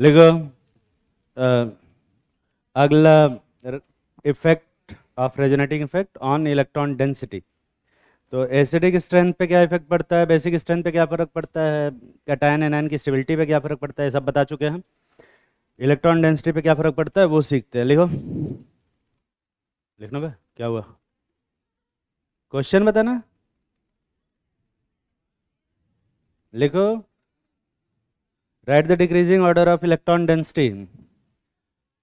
लिखो अगला effect of resonating effect on electron density. तो एसिडिक स्ट्रेंथ पे क्या इफेक्ट पड़ता है, बेसिक स्ट्रेंथ पे क्या फर्क पड़ता है, कैटायन एनायन की स्टेबिलिटी पे क्या फर्क पड़ता है, सब बता चुके हैं हम। इलेक्ट्रॉन डेंसिटी पे क्या फर्क पड़ता है वो सीखते हैं। लिखो, लिखना पे क्या हुआ, क्वेश्चन बताना। लिखो, right the decreasing order of electron density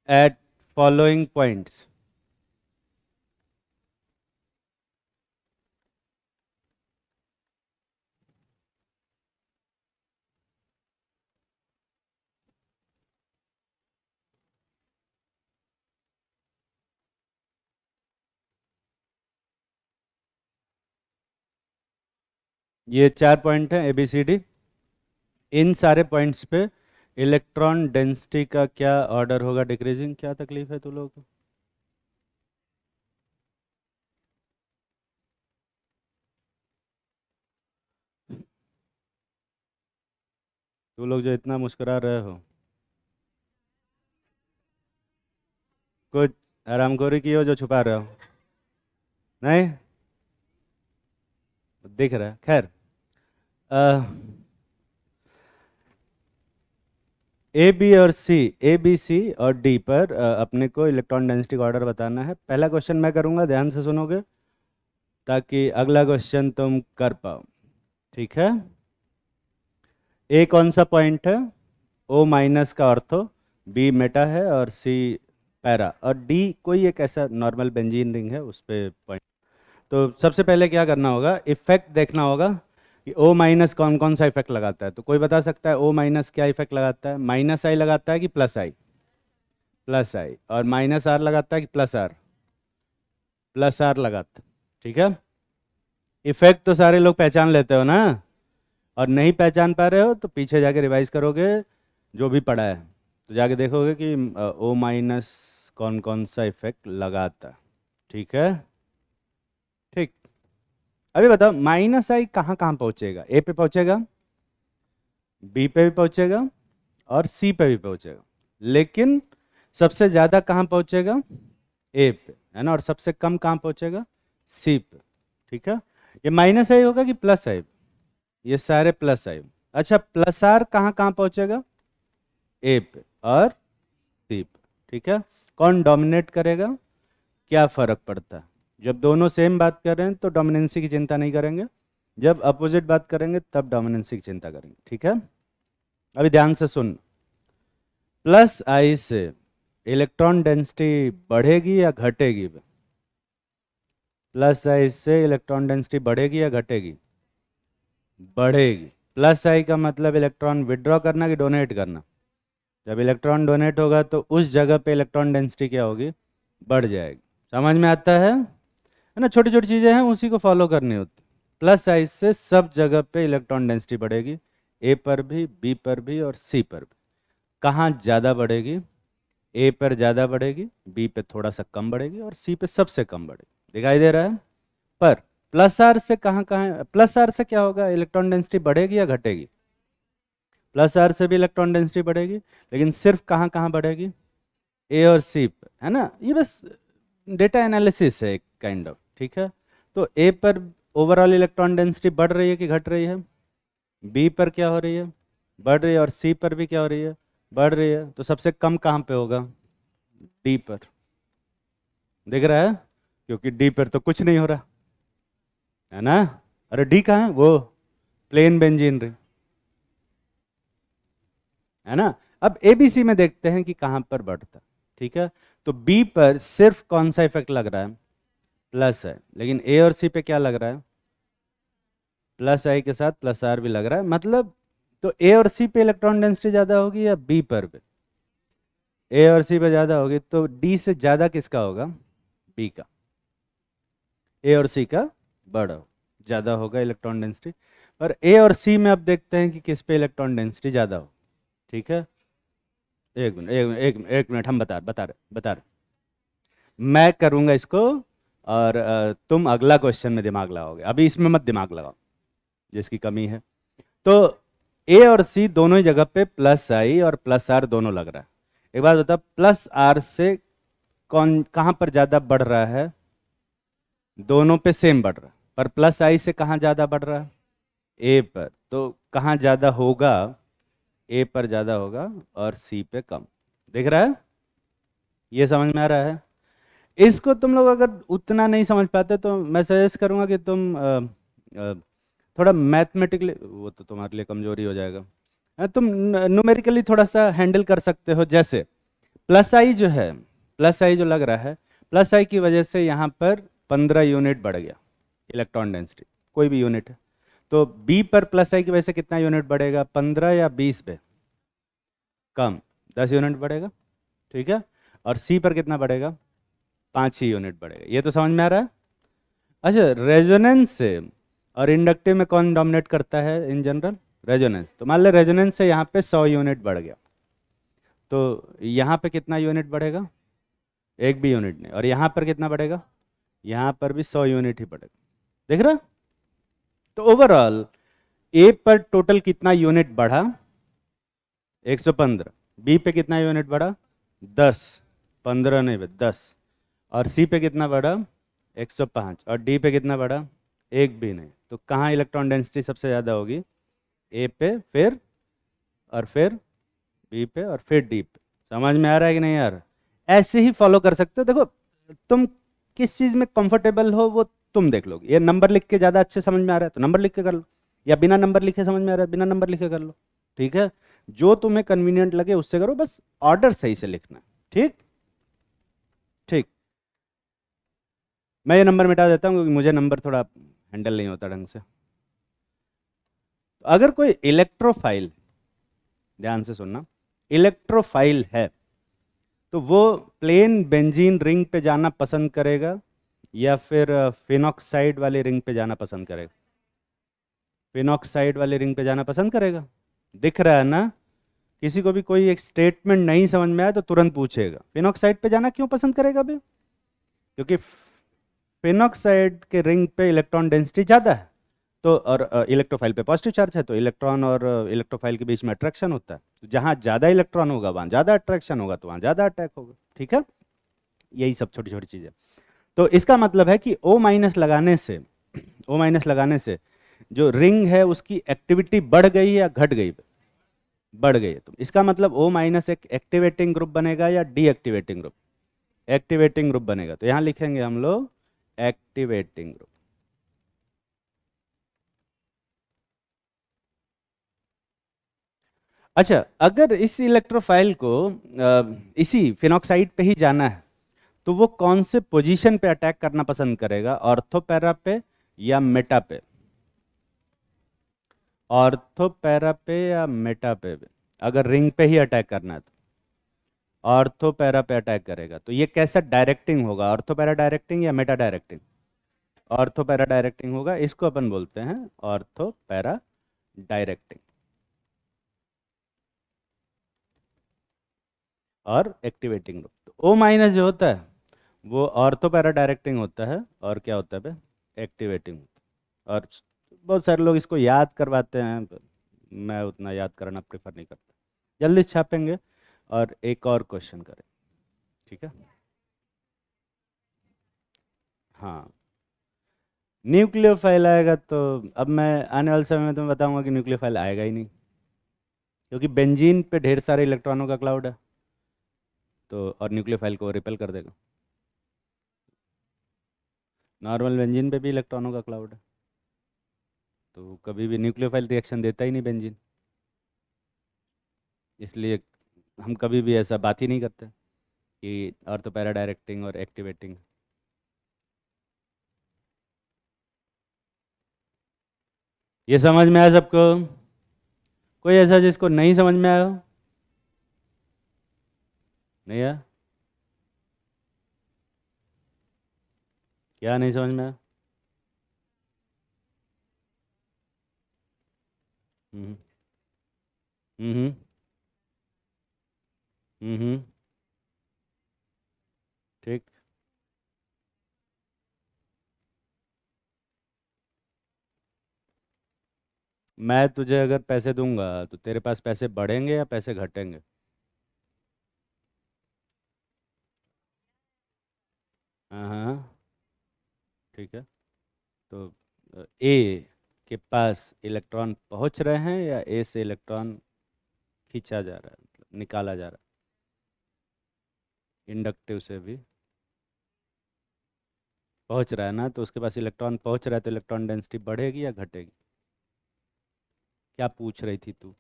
at following points. ये 4 पॉइंट हैं ABCD। इन सारे पॉइंट्स पे इलेक्ट्रॉन डेंसिटी का क्या ऑर्डर होगा डिक्रीजिंग। क्या तकलीफ है तू लोग को? तू लोग जो इतना मुस्कुरा रहे हो, कुछ हरामखोरी की हो जो छुपा रहे हो? नहीं दिख रहा है। खैर, A B C और D पर अपने को इलेक्ट्रॉन डेंसिटी का ऑर्डर बताना है। पहला क्वेश्चन मैं करूंगा, ध्यान से सुनोगे ताकि अगला क्वेश्चन तुम कर पाओ। ठीक है, A कौन सा पॉइंट है? O माइनस का ऑर्थो, B मेटा है और C पैरा, और D कोई एक ऐसा नॉर्मल बेंजीन रिंग है उस पे पॉइंट। तो सबसे पहले क्या करना होगा, इफेक्ट देखना होगा कि O माइनस कौन कौन सा इफेक्ट लगाता है। तो कोई बता सकता है O माइनस क्या इफेक्ट लगाता है? माइनस आई लगाता है कि प्लस आई? प्लस आई। और माइनस आर लगाता है कि प्लस आर? प्लस आर लगाता है। ठीक है, इफेक्ट तो सारे लोग पहचान लेते हो ना, और नहीं पहचान पा रहे हो तो पीछे जाके रिवाइज करोगे जो भी पढ़ा है, तो जाके देखोगे कि O माइनस कौन कौन सा इफेक्ट लगाता है। ठीक है, ठीक। अभी बताओ, माइनस आई कहाँ कहाँ पहुँचेगा? ए पे पहुँचेगा, बी पे भी पहुँचेगा और सी पे भी पहुँचेगा, लेकिन सबसे ज़्यादा कहाँ पहुँचेगा? ए पे, है ना। और सबसे कम कहाँ पहुँचेगा? सी पे। ठीक है, ये माइनस आई होगा कि प्लस आई? ये सारे प्लस आई। अच्छा, प्लस आर कहाँ कहाँ पहुँचेगा? ए पे और सी पे। ठीक है, कौन डोमिनेट करेगा? क्या फर्क पड़ता है? जब दोनों सेम बात कर रहे हैं तो डोमिनेंसी की चिंता नहीं करेंगे, जब अपोजिट बात करेंगे तब डोमिनेंसी की चिंता करेंगे। ठीक है, अभी ध्यान से सुन। प्लस आई से इलेक्ट्रॉन डेंसिटी बढ़ेगी या घटेगी? प्लस आई से इलेक्ट्रॉन डेंसिटी बढ़ेगी या घटेगी? बढ़ेगी। प्लस आई का मतलब इलेक्ट्रॉन विड्रॉ करना कि डोनेट करना? जब इलेक्ट्रॉन डोनेट होगा तो उस जगह पे इलेक्ट्रॉन डेंसिटी क्या होगी? बढ़ जाएगी। समझ में आता है ना? छोटी छोटी चीज़ें हैं, उसी को फॉलो करनी होती। प्लस साइज से सब जगह पे इलेक्ट्रॉन डेंसिटी बढ़ेगी, ए पर भी, बी पर भी और सी पर भी। कहाँ ज़्यादा बढ़ेगी? ए पर ज़्यादा बढ़ेगी, बी पे थोड़ा सा कम बढ़ेगी और सी पे सबसे कम बढ़ेगी। दिखाई दे रहा है? पर प्लस आर से कहाँ कहाँ, प्लस आर से क्या होगा? इलेक्ट्रॉन डेंसिटी बढ़ेगी या घटेगी? प्लस आर से भी इलेक्ट्रॉन डेंसिटी बढ़ेगी, लेकिन सिर्फ कहाँ कहाँ बढ़ेगी? ए और सी पर, है ना। ये बस डेटा एनालिसिस है एक काइंड ऑफ। ठीक है, तो ए पर ओवरऑल इलेक्ट्रॉन डेंसिटी बढ़ रही है कि घट रही है? बी पर क्या हो रही है? बढ़ रही है। और सी पर भी क्या हो रही है? बढ़ रही है। तो सबसे कम कहाँ पे होगा? डी पर। दिख रहा है? क्योंकि डी पर तो कुछ नहीं हो रहा, है ना। अरे डी कहाँ है? वो प्लेन बेंजीन रिंग, है ना। अब एबीसी में देखते हैं कि कहाँ पर बढ़ता। ठीक है, तो बी पर सिर्फ कौन सा इफेक्ट लग रहा है? प्लस है। लेकिन ए और सी पे क्या लग रहा है? प्लस आई के साथ प्लस आर भी लग रहा है। मतलब तो ए और सी पे इलेक्ट्रॉन डेंसिटी ज़्यादा होगी या बी पर भी? ए और सी पे ज़्यादा होगी, तो डी से ज़्यादा किसका होगा? बी का। ए और सी का बड़ा ज़्यादा होगा इलेक्ट्रॉन डेंसिटी। और ए और सी में अब देखते हैं कि किस पे इलेक्ट्रॉन डेंसिटी ज़्यादा हो। ठीक है, एक मिनट, एक मिनट, हम बता रहे मैं करूँगा इसको, और तुम अगला क्वेश्चन में दिमाग लगाओगे, अभी इसमें मत दिमाग लगाओ जिसकी कमी है। तो ए और सी दोनों ही जगह पे प्लस आई और प्लस आर दोनों लग रहा है। एक बात बता, प्लस आर से कौन कहाँ पर ज़्यादा बढ़ रहा है? दोनों पे सेम बढ़ रहा है, पर प्लस आई से कहाँ ज़्यादा बढ़ रहा है? ए पर। तो कहाँ ज़्यादा होगा? ए पर ज़्यादा होगा और सी पे कम। दिख रहा है? ये समझ में आ रहा है? इसको तुम लोग अगर उतना नहीं समझ पाते तो मैं सजेस्ट करूँगा कि तुम थोड़ा मैथमेटिकली, वो तो तुम्हारे लिए कमजोरी हो जाएगा। तुम न्यूमेरिकली थोड़ा सा हैंडल कर सकते हो। जैसे प्लस आई जो है, प्लस आई जो लग रहा है, प्लस आई की वजह से यहाँ पर 15 यूनिट बढ़ गया इलेक्ट्रॉन डेंसिटी, कोई भी यूनिट है। तो बी पर प्लस आई की वजह से कितना यूनिट बढ़ेगा? 15 या 20 पे? कम, 10 यूनिट बढ़ेगा। ठीक है। और सी पर कितना बढ़ेगा? 5 ही यूनिट बढ़ेगा। ये तो समझ में आ रहा है? अच्छा, रेजोनेंस से और इंडक्टिव में कौन डोमिनेट करता है इन जनरल? रेजोनेंस। तो मान ले रेजोनेंस से यहाँ पे 100 यूनिट बढ़ गया, तो यहाँ पे कितना यूनिट बढ़ेगा? एक भी यूनिट नहीं। और यहाँ पर कितना बढ़ेगा? यहाँ पर भी 100 यूनिट ही बढ़ेगा। देख रहा? तो ओवरऑल ए पर टोटल कितना यूनिट बढ़ा? 115। बी पे कितना यूनिट बढ़ा? 10। 15 नहीं, 10। और सी पे कितना बढ़ा? 105। और डी पे कितना बढ़ा? एक भी नहीं। तो कहाँ इलेक्ट्रॉन डेंसिटी सबसे ज़्यादा होगी? ए पे, फिर बी पे, और फिर डी पे। समझ में आ रहा है कि नहीं यार? ऐसे ही फॉलो कर सकते हो। देखो, तुम किस चीज़ में कंफर्टेबल हो वो तुम देख लोगे। ये नंबर लिख के ज़्यादा अच्छे समझ में आ रहा है तो नंबर लिख के कर लो, या बिना नंबर लिखे समझ में आ रहा है बिना नंबर लिखे कर लो। ठीक है? जो तुम्हें कन्वीनियंट लगे उससे करो, बस ऑर्डर सही से लिखना है। ठीक ठीक। मैं ये नंबर मिटा देता हूँ क्योंकि मुझे नंबर थोड़ा हैंडल नहीं होता ढंग से। तो अगर कोई इलेक्ट्रोफाइल, ध्यान से सुनना, इलेक्ट्रोफाइल है तो वो प्लेन बेंजीन रिंग पे जाना पसंद करेगा या फिर फिनॉक्साइड वाली रिंग पे जाना पसंद करेगा? फिनॉक्साइड वाली रिंग पे जाना पसंद करेगा। दिख रहा है ना? किसी को भी कोई एक स्टेटमेंट नहीं समझ में आया तो तुरंत पूछेगा फिनॉक्साइड पे जाना क्यों पसंद करेगा भाई? क्योंकि फिनॉक्साइड के रिंग पे इलेक्ट्रॉन डेंसिटी ज़्यादा है, तो और इलेक्ट्रोफाइल पे पॉजिटिव चार्ज है, तो इलेक्ट्रॉन और इलेक्ट्रोफाइल के बीच में अट्रैक्शन होता है। तो जहाँ ज़्यादा इलेक्ट्रॉन होगा वहाँ ज़्यादा अट्रैक्शन होगा, तो वहाँ ज़्यादा अटैक होगा। ठीक है? यही सब छोटी छोटी चीज़ें। तो इसका मतलब है कि O माइनस लगाने से, O माइनस लगाने से जो रिंग है उसकी एक्टिविटी बढ़ गई या घट गई? बढ़ गई है। तो इसका मतलब O माइनस एक एक्टिवेटिंग ग्रुप बनेगा या डीएक्टिवेटिंग ग्रुप? एक्टिवेटिंग ग्रुप बनेगा। तो यहाँ लिखेंगे हम लोग एक्टिवेटिंग ग्रुप। अच्छा, अगर इस इलेक्ट्रोफाइल को इसी फिनॉक्साइड पे ही जाना है तो वो कौन से पोजीशन पे अटैक करना पसंद करेगा? ऑर्थो पैरा पे या मेटा पे? ऑर्थो पैरा पे या मेटा पे? अगर रिंग पे ही अटैक करना है तो ऑर्थो पैरा पे अटैक करेगा। तो ये कैसा डायरेक्टिंग होगा? ऑर्थो पैरा डायरेक्टिंग या Meta directing? Ortho para directing होगा। इसको अपन बोलते हैं ऑर्थो पैरा डायरेक्टिंग। और एक्टिवेटिंग ग्रुप, तो O माइनस जो होता है वो ऑर्थो पैरा डायरेक्टिंग होता है, और क्या होता है बे? एक्टिवेटिंग होता है। और बहुत सारे लोग इसको याद करवाते हैं, पर मैं उतना याद करना प्रेफर नहीं करता। जल्दी से छापेंगे और एक और क्वेश्चन करें। ठीक है? हाँ, न्यूक्लियोफाइल आएगा तो अब मैं आने वाले समय में तुम्हें बताऊंगा कि न्यूक्लियोफाइल आएगा ही नहीं, क्योंकि बेंजीन पे ढेर सारे इलेक्ट्रॉनों का क्लाउड है, तो और न्यूक्लियोफाइल को रिपेल कर देगा। नॉर्मल बेंजीन पे भी इलेक्ट्रॉनों का क्लाउड है, तो कभी भी न्यूक्लियोफाइल रिएक्शन देता ही नहीं बेंजीन। इसलिए हम कभी भी ऐसा बात ही नहीं करते कि ऑर्थो पैरा डायरेक्टिंग और एक्टिवेटिंग। ये समझ में आया सबको? कोई ऐसा जिसको नहीं समझ में आया हो? नहीं आया? क्या नहीं समझ में आया? हम्म हम्म हम्म। ठीक। मैं तुझे अगर पैसे दूंगा तो तेरे पास पैसे बढ़ेंगे या पैसे घटेंगे? हाँ हाँ, ठीक है। तो ए के पास इलेक्ट्रॉन पहुंच रहे हैं या ए से इलेक्ट्रॉन खींचा जा रहा है, मतलब निकाला जा रहा है? इंडक्टिव से भी पहुंच रहा है ना, तो उसके पास इलेक्ट्रॉन पहुंच रहा है, तो इलेक्ट्रॉन डेंसिटी बढ़ेगी या घटेगी? क्या पूछ रही थी तू?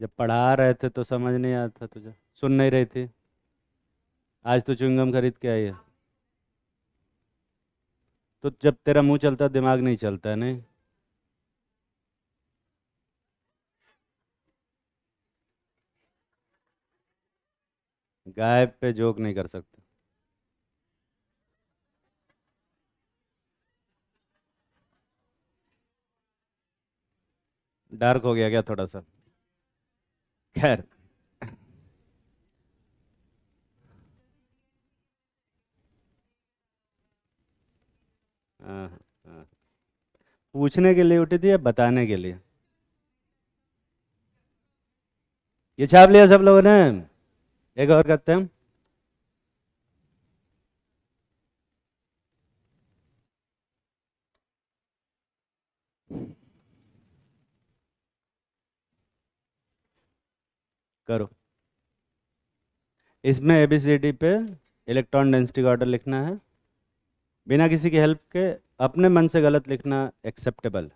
जब पढ़ा रहे थे तो समझ नहीं आता तुझे, सुन नहीं रही थी? आज तो च्युइंगम खरीद के आई है, तो जब तेरा मुंह चलता है दिमाग नहीं चलता है, नहीं? गाय पे जोक नहीं कर सकते। डार्क हो गया क्या थोड़ा सा? खैर। हाँ हाँ। पूछने के लिए उठी थी या बताने के लिए? ये छाप लिया सब लोगों ने? एक और करते हैं। करो। इसमें ABCD पे इलेक्ट्रॉन डेंसिटी का ऑर्डर लिखना है, बिना किसी की हेल्प के। अपने मन से गलत लिखना एक्सेप्टेबल।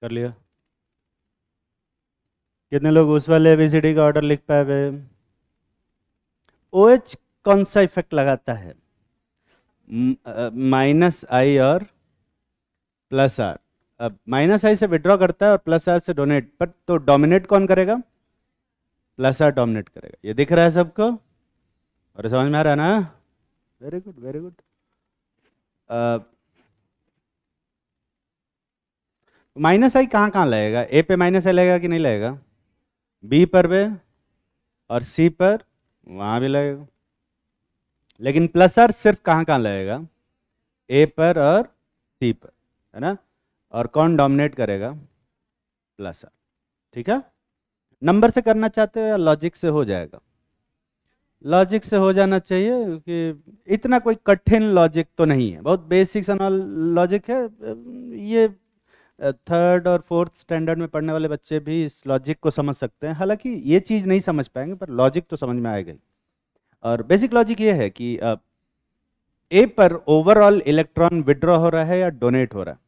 कर लिया? कितने लोग उस वाले ABCD का ऑर्डर लिख पाए वे? OH कौन सा इफेक्ट लगाता है? -I और +R। अब -I से विड्रॉ करता है और +R से डोनेट, पर तो डोमिनेट कौन करेगा? +R डोमिनेट करेगा। ये दिख रहा है सबको और ये समझ में आ रहा है ना? Very good, very good. -I कहाँ कहाँ लगेगा? A पे -I लगेगा कि नहीं लगेगा? B पर भी, और C पर, वहाँ भी लगेगा। लेकिन +R सिर्फ कहाँ कहाँ लगेगा? A पर और C पर, है ना? और कौन डोमिनेट करेगा? +R। ठीक है? नंबर से करना चाहते हो या लॉजिक से हो जाएगा? लॉजिक से हो जाना चाहिए, क्योंकि इतना कोई कठिन लॉजिक तो नहीं है, बहुत बेसिक्स एंड ऑल लॉजिक है। ये थर्ड और फोर्थ स्टैंडर्ड में पढ़ने वाले बच्चे भी इस लॉजिक को समझ सकते हैं, हालांकि ये चीज़ नहीं समझ पाएंगे, पर लॉजिक तो समझ में आएगा ही। और बेसिक लॉजिक ये है कि ए पर ओवरऑल इलेक्ट्रॉन विड्रॉ हो रहा है या डोनेट हो रहा है?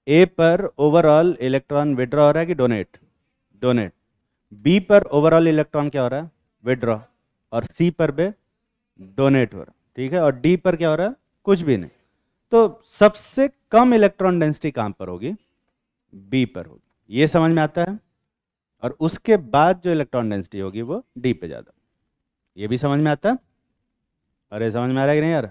ए पर ओवरऑल इलेक्ट्रॉन विड्रॉ हो रहा है कि डोनेट? डोनेट। बी पर ओवरऑल इलेक्ट्रॉन क्या हो रहा है? विड्रॉ। और सी पर भी डोनेट हो रहा है, ठीक है। और डी पर क्या हो रहा है? कुछ भी नहीं। तो सबसे कम इलेक्ट्रॉन डेंसिटी कहां पर होगी? बी पर होगी। ये समझ में आता है? और उसके बाद जो इलेक्ट्रॉन डेंसिटी होगी वो डी पे ज्यादा। ये भी समझ में आता है? अरे समझ में आ रहा है कि नहीं यार?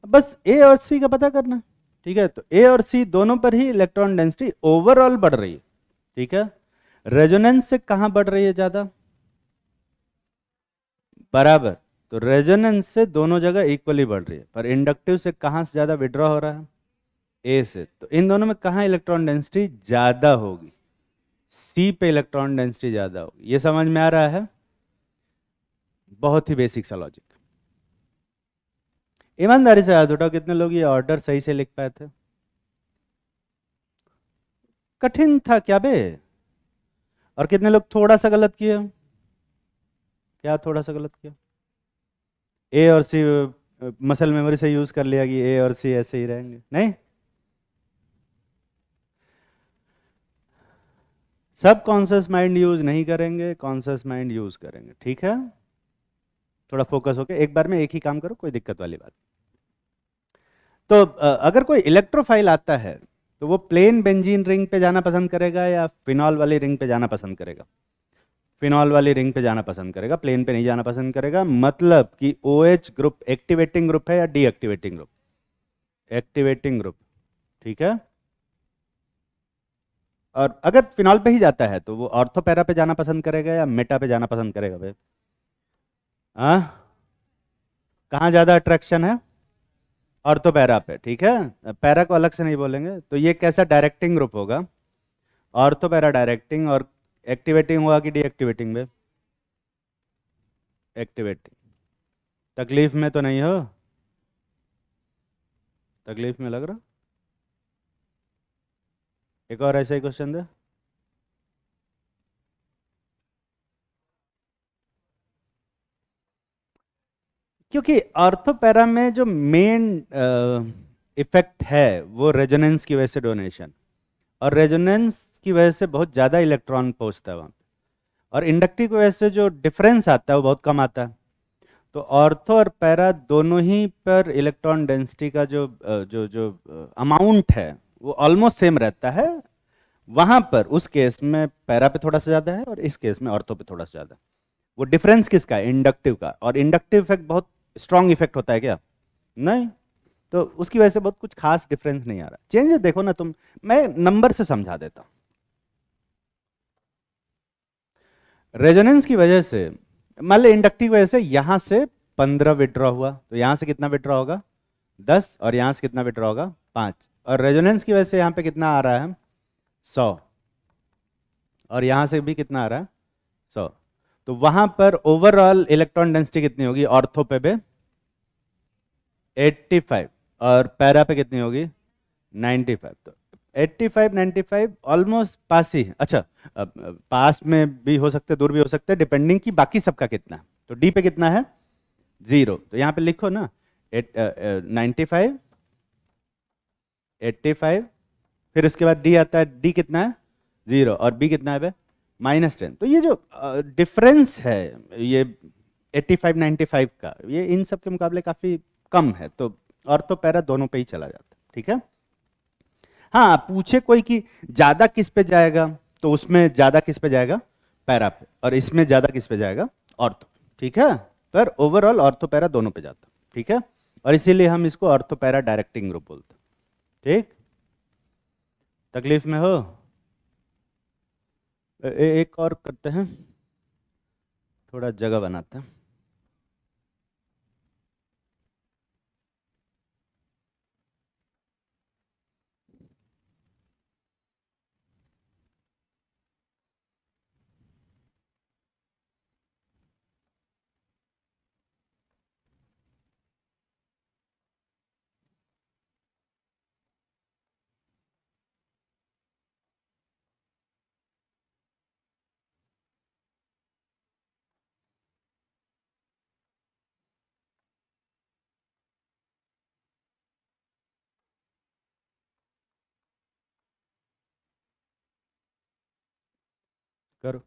बस ए और सी का पता करना है, ठीक है। तो ए और सी दोनों पर ही इलेक्ट्रॉन डेंसिटी ओवरऑल बढ़ रही है, ठीक है। रेजोनेंस से कहां बढ़ रही है ज्यादा? बराबर। तो रेजोनेंस से दोनों जगह इक्वली बढ़ रही है, पर इंडक्टिव से कहां से ज्यादा विड्रॉ हो रहा है? ए से। तो इन दोनों में कहां इलेक्ट्रॉन डेंसिटी ज्यादा होगी? सी पे इलेक्ट्रॉन डेंसिटी ज्यादा होगी। ये समझ में आ रहा है? बहुत ही बेसिक सा लॉजिक। ईमानदारी से हाथ उठाओ, कितने लोग ये ऑर्डर सही से लिख पाए थे? कठिन था क्या बे? और कितने लोग थोड़ा सा गलत किए? क्या थोड़ा सा गलत किया? ए और सी मसल मेमोरी से यूज कर लिया कि ए और सी ऐसे ही रहेंगे, नहीं। सब कॉन्शियस माइंड यूज नहीं करेंगे, कॉन्शियस माइंड यूज करेंगे, ठीक है। थोड़ा फोकस होके एक बार में एक ही काम करो, कोई दिक्कत वाली बात। तो अगर कोई इलेक्ट्रोफाइल आता है तो वो प्लेन बेंजीन रिंग पे जाना पसंद करेगा या फिनॉल वाली रिंग पे जाना पसंद करेगा? फिनॉल वाली रिंग पे जाना पसंद करेगा, प्लेन पे नहीं जाना पसंद करेगा। मतलब कि OH ग्रुप एक्टिवेटिंग ग्रुप है या डीएक्टिवेटिंग ग्रुप? एक्टिवेटिंग ग्रुप, ठीक है। और अगर फिनॉल पे ही जाता है तो वो ऑर्थो पैरा पे जाना पसंद करेगा या मेटा पे जाना पसंद करेगा भाई? हाँ, कहाँ ज्यादा अट्रैक्शन है? ऑर्थो पैरा पे, ठीक है। पैरा को अलग से नहीं बोलेंगे। तो ये कैसा डायरेक्टिंग ग्रुप होगा? Ortho para directing. और एक्टिवेटिंग हुआ कि डीएक्टिवेटिंग में? एक्टिवेटिंग। तकलीफ में तो नहीं हो? तकलीफ में लग रहा? एक और ऐसा ही क्वेश्चन दे। क्योंकि ऑर्थोपैरा में जो मेन इफेक्ट है वो रेजोनेंस की वजह से डोनेशन, और रेजोनेंस की वजह से बहुत ज़्यादा इलेक्ट्रॉन पहुंचता है वहाँ पे। और इंडक्टिव की वजह से जो डिफरेंस आता है वो बहुत कम आता है। तो ऑर्थो और पैरा दोनों ही पर इलेक्ट्रॉन डेंसिटी का जो जो जो अमाउंट है वो ऑलमोस्ट सेम रहता है। वहां पर उस केस में पैरा पे थोड़ा सा ज़्यादा है और इस केस में ऑर्थो पे थोड़ा सा ज़्यादा है। वो डिफरेंस किसका है? इंडक्टिव का। और इंडक्टिव इफेक्ट बहुत स्ट्रांग इफेक्ट होता है क्या? नहीं। तो उसकी वजह से बहुत कुछ खास डिफरेंस नहीं आ रहा। चेंज देखो ना तुम, मैं नंबर से समझा देता हूं। रेजोनेंस की वजह से, मान लो इंडक्टिव की वजह से यहां से 15 विड्रॉ हुआ, तो यहां से कितना विड्रॉ होगा? 10। और यहां से कितना विड्रॉ होगा? 5। और रेजोनेंस की वजह से यहां पे कितना आ रहा है? 100। और यहां से भी कितना आ रहा है? 100। तो वहां पर ओवरऑल इलेक्ट्रॉन डेंसिटी कितनी होगी ऑर्थो पे? 85। और पैरा पे कितनी होगी? 95। तो 85 95 ऑलमोस्ट पास ही है। अच्छा, अब पास में भी हो सकते, दूर भी हो सकते, डिपेंडिंग कि बाकी सबका कितना है। तो डी पे कितना है? 0। तो यहाँ पे लिखो ना, 95 85। फिर उसके बाद डी आता है, डी कितना है? 0। और बी कितना है? -10। तो ये जो डिफरेंस है, ये 85 95 का, ये इन सब के मुकाबले काफी कम है। तो ऑर्थो पैरा दोनों पे ही चला जाता है, ठीक है। हाँ, पूछे कोई कि ज्यादा किस पे जाएगा, तो उसमें ज्यादा किस पे जाएगा? पैरा पे। और इसमें ज्यादा किस पे जाएगा? ऑर्थो। ठीक है। पर ओवरऑल ऑर्थो पैरा दोनों पे जाता है, ठीक है। और इसीलिए हम इसको ऑर्थो पैरा डायरेक्टिंग ग्रुप बोलते हैं, ठीक। तकलीफ में हो? एक और करते हैं, थोड़ा जगह बनाते हैं। करो।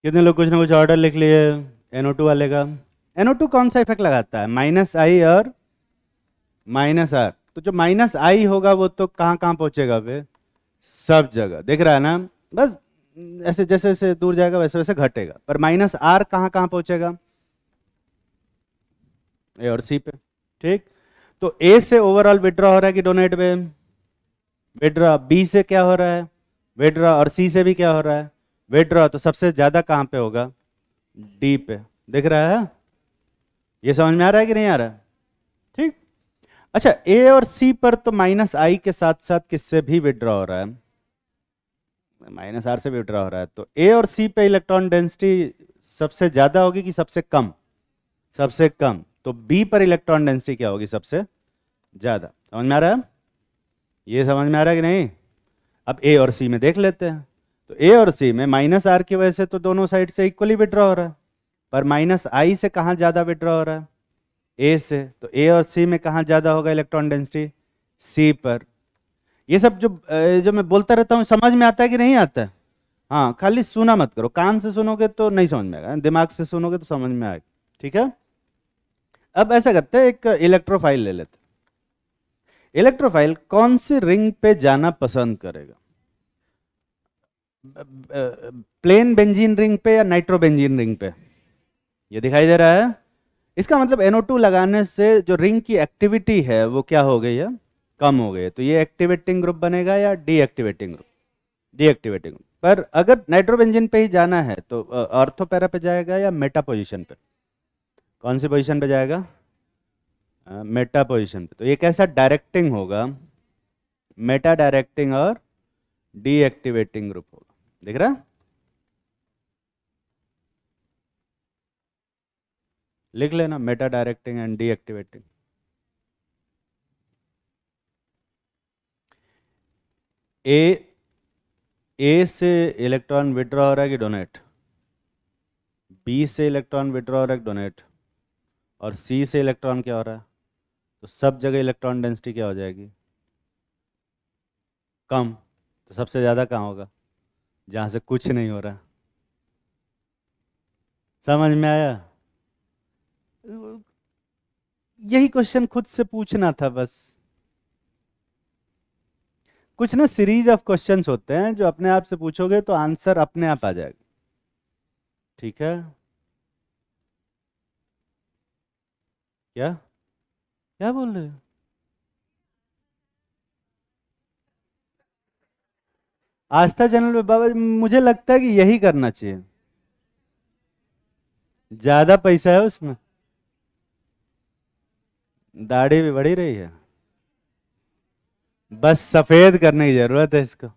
कितने लोग कुछ ना कुछ ऑर्डर लिख लिए NO2 वाले का? NO2 कौन सा इफेक्ट लगाता है? -I और -R। तो जो -I होगा वो तो कहाँ कहाँ पहुंचेगा बे? सब जगह। दिख रहा है ना? बस ऐसे जैसे जैसे दूर जाएगा वैसे वैसे घटेगा, पर -R कहाँ कहाँ पहुंचेगा? A और C पे। ठीक, तो A से ओवरऑल विड्रॉ हो रहा है कि डोनेट में? विड्रॉ। B से क्या हो रहा है? विड्रॉ। और C से भी क्या हो रहा है? विड्रॉ। तो सबसे ज्यादा कहाँ पे होगा? D पे। दिख रहा है? ये समझ में आ रहा है कि नहीं आ रहा? ठीक। अच्छा, A और C पर तो -I के साथ साथ किससे भी विड्रॉ हो रहा है? -R से भी विड्रॉ हो रहा है। तो A और C पे इलेक्ट्रॉन डेंसिटी सबसे ज्यादा होगी कि सबसे कम? सबसे कम। तो B पर इलेक्ट्रॉन डेंसिटी क्या होगी? सबसे ज्यादा। समझ में आ रहा है? ये समझ में आ रहा है कि नहीं? अब A और C में देख लेते हैं। तो A और C में -R की वजह से तो दोनों साइड से इक्वली विड्रॉ हो रहा है, पर -I से कहाँ ज्यादा विड्रॉ हो रहा है? A से। तो A और C में कहाँ ज्यादा होगा इलेक्ट्रॉन डेंसिटी? C पर। ये सब जो मैं बोलता रहता हूँ समझ में आता है कि नहीं आता है? हाँ, खाली सुना मत करो, कान से सुनोगे तो नहीं समझ में आएगा, दिमाग से सुनोगे तो समझ में आएगा। ठीक है, अब ऐसा करते हैं, एक इलेक्ट्रोफाइल ले लेते हैं। इलेक्ट्रोफाइल कौन सी रिंग पे जाना पसंद करेगा? प्लेन बेंजीन रिंग पे या नाइट्रो बेंजीन रिंग पे? ये दिखाई दे रहा है? इसका मतलब NO2 लगाने से जो रिंग की एक्टिविटी है वो क्या हो गई है? कम हो गई है। तो ये एक्टिवेटिंग ग्रुप बनेगा या डीएक्टिवेटिंग ग्रुप? Deactivating group. पर अगर नाइट्रोबेंजीन पे ही जाना है तो ऑर्थो पैरा पे जाएगा या मेटा पोजीशन पे? कौन सी पोजीशन पे जाएगा? मेटा पोजीशन पे। तो ये कैसा डायरेक्टिंग होगा? मेटा डायरेक्टिंग और डीएक्टिवेटिंग ग्रुप होगा। दिख रहा है? लिख लेना, मेटा डायरेक्टिंग एंड डीएक्टिवेटिंग। ए से इलेक्ट्रॉन विड्रॉ हो रहा है कि डोनेट? बी से इलेक्ट्रॉन विड्रॉ हो रहा है कि डोनेट? और सी से इलेक्ट्रॉन क्या हो रहा है? तो सब जगह इलेक्ट्रॉन डेंसिटी क्या हो जाएगी? कम। तो सबसे ज़्यादा कहाँ होगा? जहाँ से कुछ नहीं हो रहा। समझ में आया? यही क्वेश्चन खुद से पूछना था बस। कुछ ना सीरीज ऑफ क्वेश्चंस होते हैं जो अपने आप से पूछोगे तो आंसर अपने आप आ जाएगा। ठीक है? क्या क्या बोल रहे हो? आस्था चैनल पे बाबा जी, मुझे लगता है कि यही करना चाहिए। ज्यादा पैसा है उसमें, दाढ़ी भी बढ़ी रही है। बस सफेद करने की जरूरत है इसको।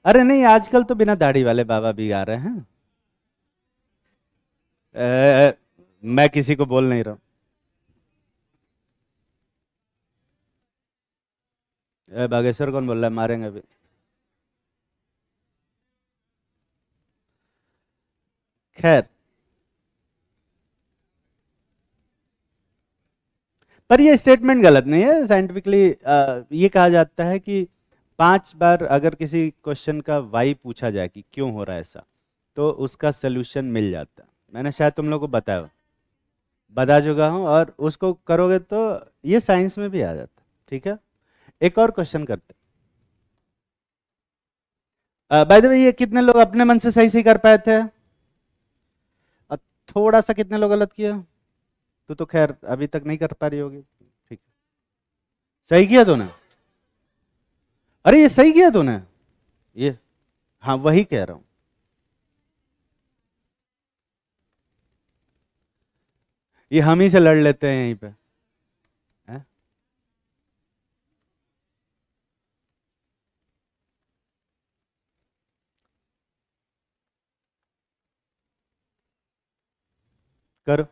अरे नहीं, आजकल तो बिना दाढ़ी वाले बाबा भी आ रहे हैं। मैं किसी को बोल नहीं रहा हूँ। बागेश्वर कौन बोल रहा है, मारेंगे अभी। खैर, पर ये स्टेटमेंट गलत नहीं है साइंटिफिकली। ये कहा जाता है कि 5 बार अगर किसी क्वेश्चन का वाई पूछा जाए कि क्यों हो रहा है ऐसा, तो उसका सोल्यूशन मिल जाता है। मैंने शायद तुम लोग को बताया, बता चुका हूँ, और उसको करोगे तो ये साइंस में भी आ जाता है। ठीक है, एक और क्वेश्चन करते हैं। बाय द वे, ये कितने लोग अपने मन से सही सही कर पाए थे? अ, थोड़ा सा कितने लोग गलत किया? तो खैर अभी तक नहीं कर पा रही होगी। ठीक, सही किया तूने। अरे ये सही किया तूने, ये, हाँ वही कह रहा हूँ। ये हम ही से लड़ लेते हैं यहीं पे, हैं? करो।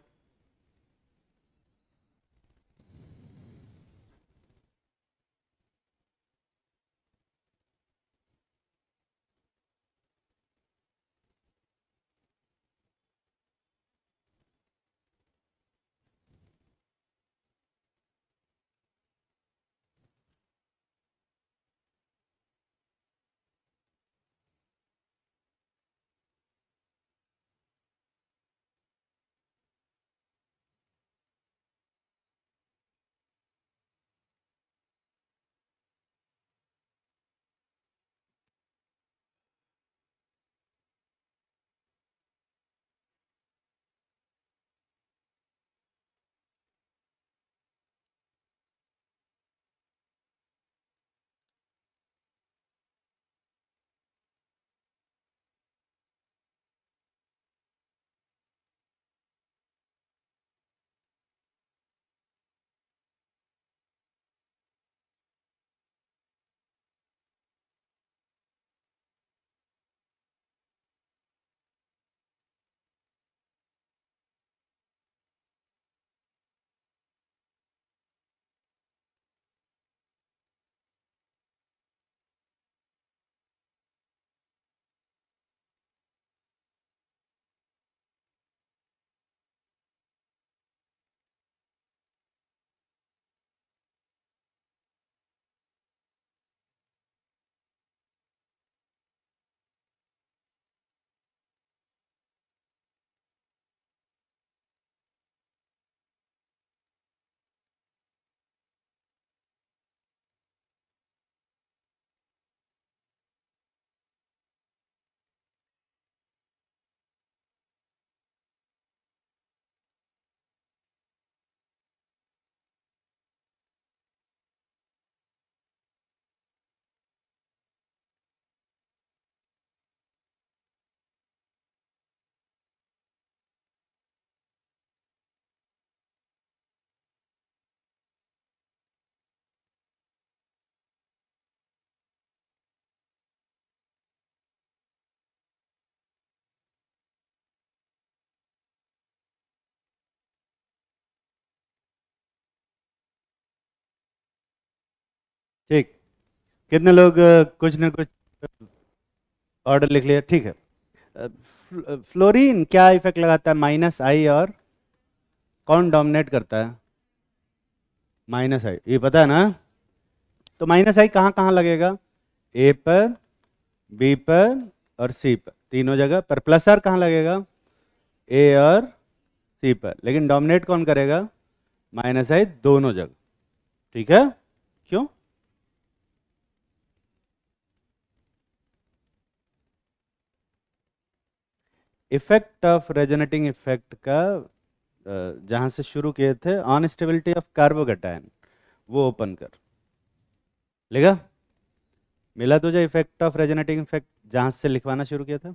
ठीक, कितने लोग कुछ ना कुछ ऑर्डर लिख लिया? ठीक है। फ्लोरीन क्या इफेक्ट लगाता है? -I, और कौन डोमिनेट करता है? -I, ये पता है ना? तो -I कहाँ कहाँ लगेगा? ए पर, बी पर, और सी पर, तीनों जगह पर। प्लस आर कहाँ लगेगा? ए और सी पर। लेकिन डोमिनेट कौन करेगा? -I दोनों जगह। ठीक है, क्यों? इफेक्ट ऑफ रेजोनेटिंग इफेक्ट का जहां से शुरू किए थे, ऑन स्टेबिलिटी ऑफ कार्बोकेटायन, वो ओपन कर लेगा। मिला तुझे इफेक्ट ऑफ रेजोनेटिंग इफेक्ट जहां से लिखवाना शुरू किया था?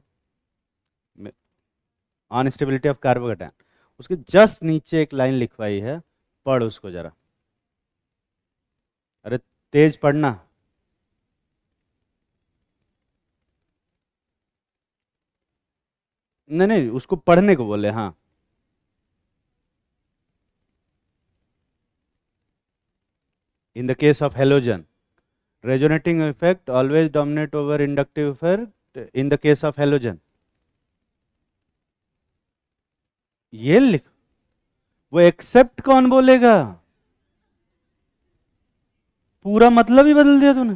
ऑन स्टेबिलिटी ऑफ कार्बोकेटायन, उसके जस्ट नीचे एक लाइन लिखवाई है, पढ़ उसको जरा। अरे तेज पढ़ना। नहीं नहीं, उसको पढ़ने को बोले, हाँ। In the case of halogen, resonating effect always dominate over inductive effect in the case of halogen. ये लिख, वो एक्सेप्ट कौन बोलेगा? पूरा मतलब ही बदल दिया तूने।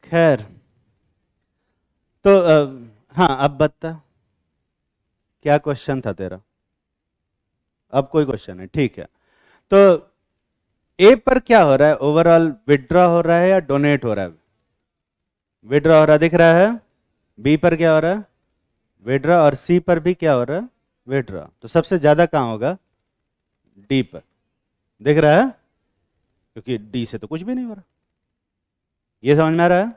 खैर, तो हाँ, अब बता, क्या क्वेश्चन था तेरा? अब कोई क्वेश्चन है, ठीक है। तो ए पर क्या हो रहा है? ओवरऑल विड्रॉ हो रहा है या डोनेट हो रहा है? विड्रॉ हो रहा दिख रहा है। बी पर क्या हो रहा है? विड्रॉ। और सी पर भी क्या हो रहा है? विड्रॉ। तो सबसे ज्यादा कहाँ होगा? डी पर। दिख रहा है? क्योंकि डी से तो कुछ भी नहीं हो रहा। ये समझ में आ रहा है?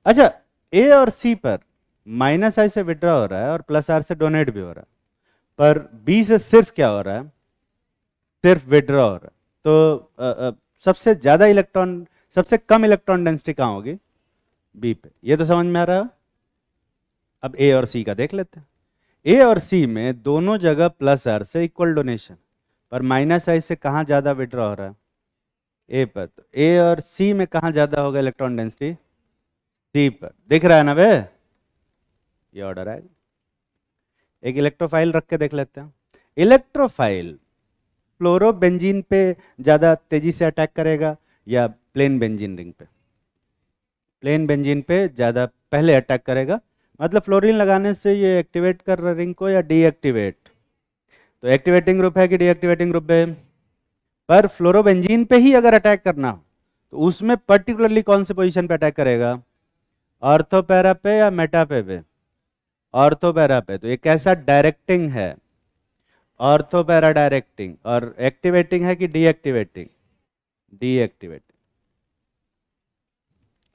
अच्छा, ए और सी पर माइनस आई से विड्रॉ हो रहा है और प्लस आर से डोनेट भी हो रहा है, पर बी से सिर्फ क्या हो रहा है? सिर्फ विड्रॉ हो रहा है। तो सबसे ज्यादा इलेक्ट्रॉन, सबसे कम इलेक्ट्रॉन डेंसिटी कहाँ होगी? बी पे। ये तो समझ में आ रहा है। अब ए और सी का देख लेते हैं। ए और सी में दोनों जगह प्लस आर से इक्वल डोनेशन, पर माइनस आई से कहाँ ज्यादा विड्रॉ हो रहा है? ए पर। तो ए और सी में कहाँ ज्यादा होगा इलेक्ट्रॉन डेंसिटी? सी पर। दिख रहा है ना बे? ये ऑर्डर है। एक इलेक्ट्रोफाइल रख के देख लेते हैं। इलेक्ट्रोफाइल फ्लोरोबेंजीन पे ज्यादा तेजी से अटैक करेगा या प्लेन बेंजीन रिंग पे? प्लेन बेंजीन पे ज्यादा पहले अटैक करेगा। मतलब फ्लोरीन लगाने से ये एक्टिवेट कर रहा रिंग को या डीएक्टिवेट? तो एक्टिवेटिंग ग्रुप है कि डीएक्टिवेटिंग ग्रुप है? पर फ्लोरोबेंजीन पे ही अगर अटैक करना हो तो उसमें पर्टिकुलरली कौन से पोजीशन पे अटैक करेगा? ऑर्थो पैरा पे या मेटा पे? ऑर्थो पैरा पे। तो ये कैसा डायरेक्टिंग है? Ortho para directing. और एक्टिवेटिंग है कि डीएक्टिवेटिंग? डीएक्टिवेटिंग।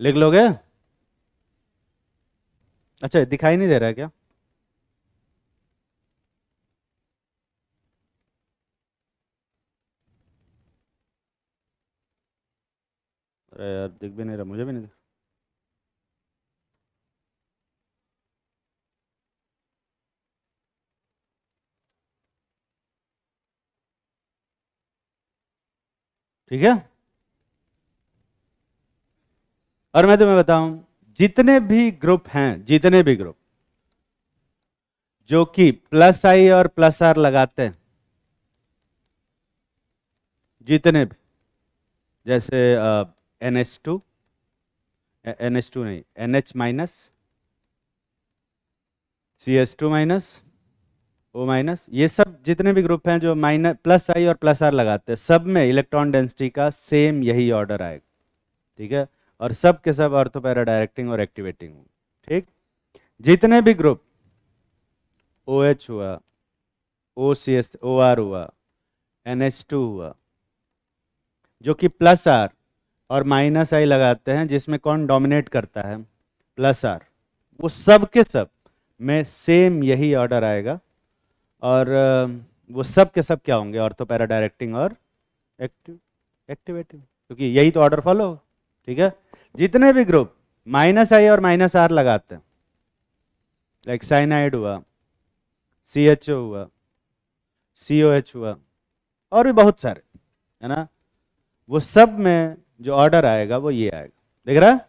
लिख लोगे? अच्छा, दिखाई नहीं दे रहा है क्या? अरे यार, दिख भी नहीं रहा, मुझे भी नहीं दिख। ठीक है। और मैं तुम्हें बताऊं, जितने भी ग्रुप हैं, जितने भी ग्रुप जो कि प्लस आई और प्लस आर लगाते हैं, जितने भी, जैसे NH2, NH2 नहीं, NH minus, CH2 minus, O minus, ये सब जितने भी ग्रुप हैं जो माइनस प्लस आई और प्लस आर लगाते हैं, सब में इलेक्ट्रॉन डेंसिटी का सेम यही ऑर्डर आएगा। ठीक है। और सब के सब ऑर्थो पैरा डायरेक्टिंग और एक्टिवेटिंग होंगे। ठीक। जितने भी ग्रुप OH हुआ, OR हुआ, NH2 हुआ, जो कि प्लस आर और माइनस आई लगाते हैं, जिसमें कौन डोमिनेट करता है? Plus R. वो सब के सब में सेम यही ऑर्डर आएगा। और वो सब के सब क्या होंगे? ऑर्थो पैरा डायरेक्टिंग और एक्टिवेटिंग, क्योंकि यही तो ऑर्डर फॉलो हो। ठीक है। जितने भी ग्रुप माइनस आई और माइनस आर लगाते हैं, लाइक साइनाइड हुआ, CHO हुआ, COH हुआ, और भी बहुत सारे, है ना, वो सब में जो ऑर्डर आएगा वो ये आएगा। देख रहा है?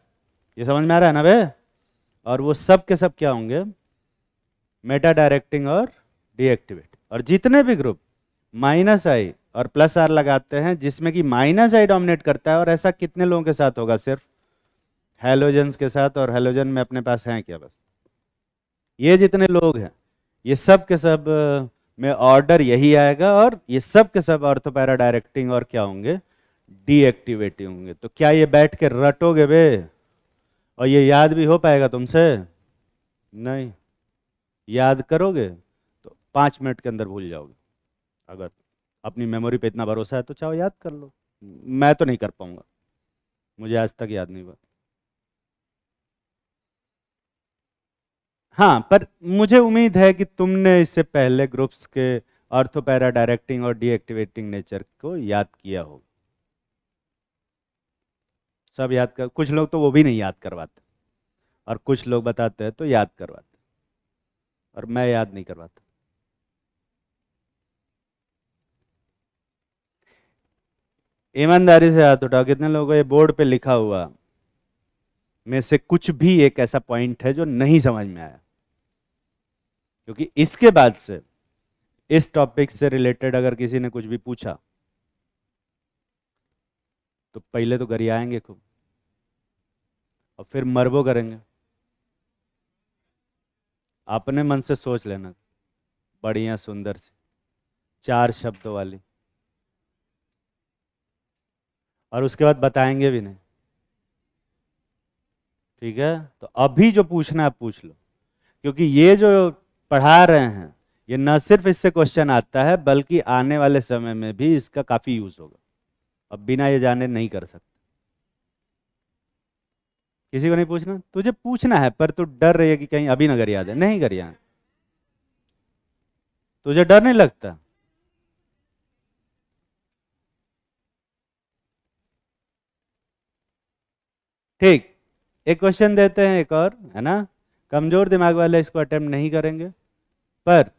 ये समझ में आ रहा है ना बे? और वो सब के सब क्या होंगे? मेटा डायरेक्टिंग और डीएक्टिवेट। और जितने भी ग्रुप माइनस आई और प्लस आर लगाते हैं, जिसमें कि माइनस आई डोमिनेट करता है, और ऐसा कितने लोगों के साथ होगा? सिर्फ हैलोजन्स के साथ। और हैलोजन में अपने पास हैं क्या? बस ये जितने लोग हैं, ये सब के सब में ऑर्डर यही आएगा। और ये सब के सब ऑर्थो पैरा डायरेक्टिंग और क्या होंगे? डीएक्टिवेटिंग होंगे। तो क्या ये बैठ के रटोगे बे? और ये याद भी हो पाएगा तुमसे? नहीं। याद करोगे तो 5 मिनट के अंदर भूल जाओगे। अगर अपनी मेमोरी पे इतना भरोसा है तो चाहो याद कर लो। मैं तो नहीं कर पाऊंगा, मुझे आज तक याद नहीं हुआ। हाँ, पर मुझे उम्मीद है कि तुमने इससे पहले ग्रुप्स के ऑर्थो पैरा डायरेक्टिंग और डीएक्टिवेटिंग नेचर को याद किया हो। सब याद कर, कुछ लोग तो वो भी नहीं याद करवाते, और कुछ लोग बताते हैं तो याद करवाते, और मैं याद नहीं करवाता। ईमानदारी से हाथ उठाओ, कितने लोगों को ये बोर्ड पे लिखा हुआ में से कुछ भी एक ऐसा पॉइंट है जो नहीं समझ में आया? क्योंकि इसके बाद से इस टॉपिक से रिलेटेड अगर किसी ने कुछ भी पूछा तो पहले तो गरियाएंगे खूब, और फिर मरबो करेंगे। अपने मन से सोच लेना, बढ़िया सुंदर सी 4 शब्दों वाली, और उसके बाद बताएंगे भी नहीं। ठीक है, तो अभी जो पूछना है आप पूछ लो, क्योंकि ये जो पढ़ा रहे हैं ये न सिर्फ इससे क्वेश्चन आता है, बल्कि आने वाले समय में भी इसका काफी यूज होगा। अब बिना ये जाने नहीं कर सकते। किसी को नहीं पूछना, तुझे पूछना है, पर तू डर रही है कि कहीं अभी ना कर याद है, नहीं कर याद। तुझे डर नहीं लगता? ठीक, एक क्वेश्चन देते हैं, एक और है ना। कमजोर दिमाग वाले इसको अटेम्प्ट नहीं करेंगे, पर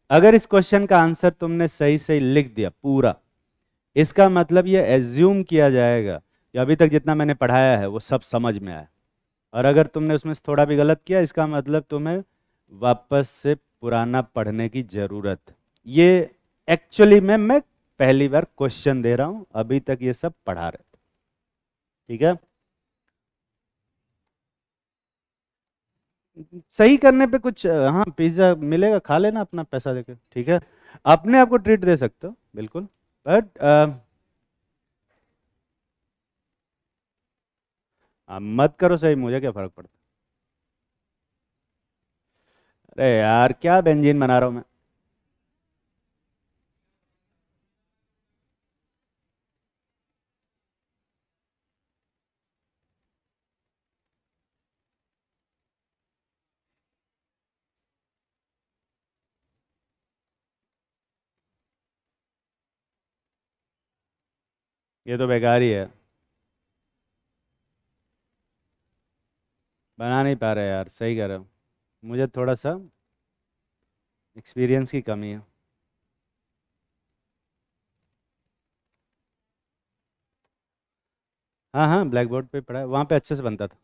अगर इस क्वेश्चन का आंसर तुमने सही सही लिख दिया पूरा, इसका मतलब ये एज्यूम किया जाएगा कि अभी तक जितना मैंने पढ़ाया है वो सब समझ में आया। और अगर तुमने उसमें से थोड़ा भी गलत किया, इसका मतलब तुम्हें वापस से पुराना पढ़ने की जरूरत है। ये एक्चुअली में मैं पहली बार क्वेश्चन दे रहा हूं, अभी तक ये सब पढ़ा रहे थे। ठीक है, सही करने पे कुछ हाँ, पिज्ज़ा मिलेगा, खा लेना अपना पैसा देके। ठीक है, अपने आप को ट्रीट दे सकते हो बिल्कुल, बट मत करो सही, मुझे क्या फर्क पड़ता। अरे यार, क्या बेंजीन बना रहा हूँ मैं। ये तो बेकार ही है, बना नहीं पा रहे यार, सही कह रहे हो। मुझे थोड़ा सा एक्सपीरियंस की कमी है। हाँ हाँ, ब्लैक बोर्ड पे पढ़ा है, वहाँ पे अच्छे से बनता था।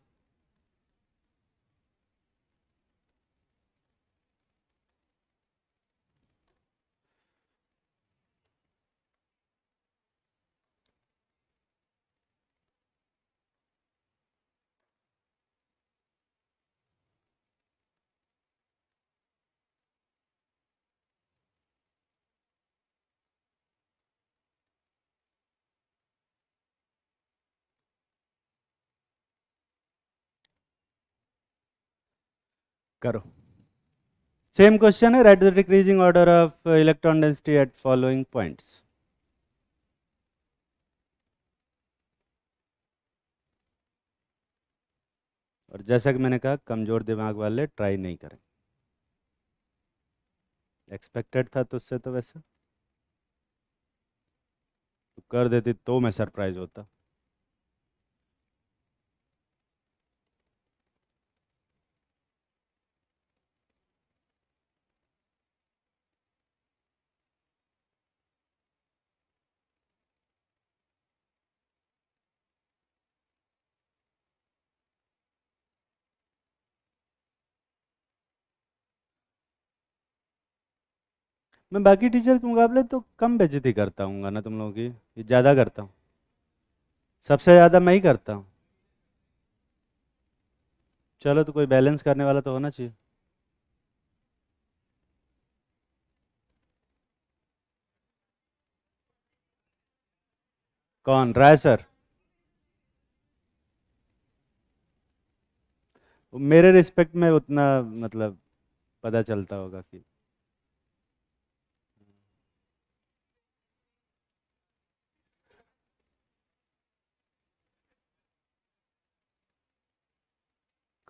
करो, सेम क्वेश्चन है, right the decreasing order of electron density at following points. और जैसा कि मैंने कहा, कमजोर दिमाग वाले ट्राई नहीं करें। एक्सपेक्टेड था तुझसे तो वैसे, तू कर देती तो मैं सरप्राइज होता। मैं बाकी टीचर के मुकाबले तो कम बेइज्जती करता हूँ ना तुम लोगों की, ये ज़्यादा करता हूँ। सबसे ज़्यादा मैं ही करता हूँ। चलो, तो कोई बैलेंस करने वाला तो होना चाहिए। कौन, राय सर? मेरे रिस्पेक्ट में उतना, मतलब पता चलता होगा कि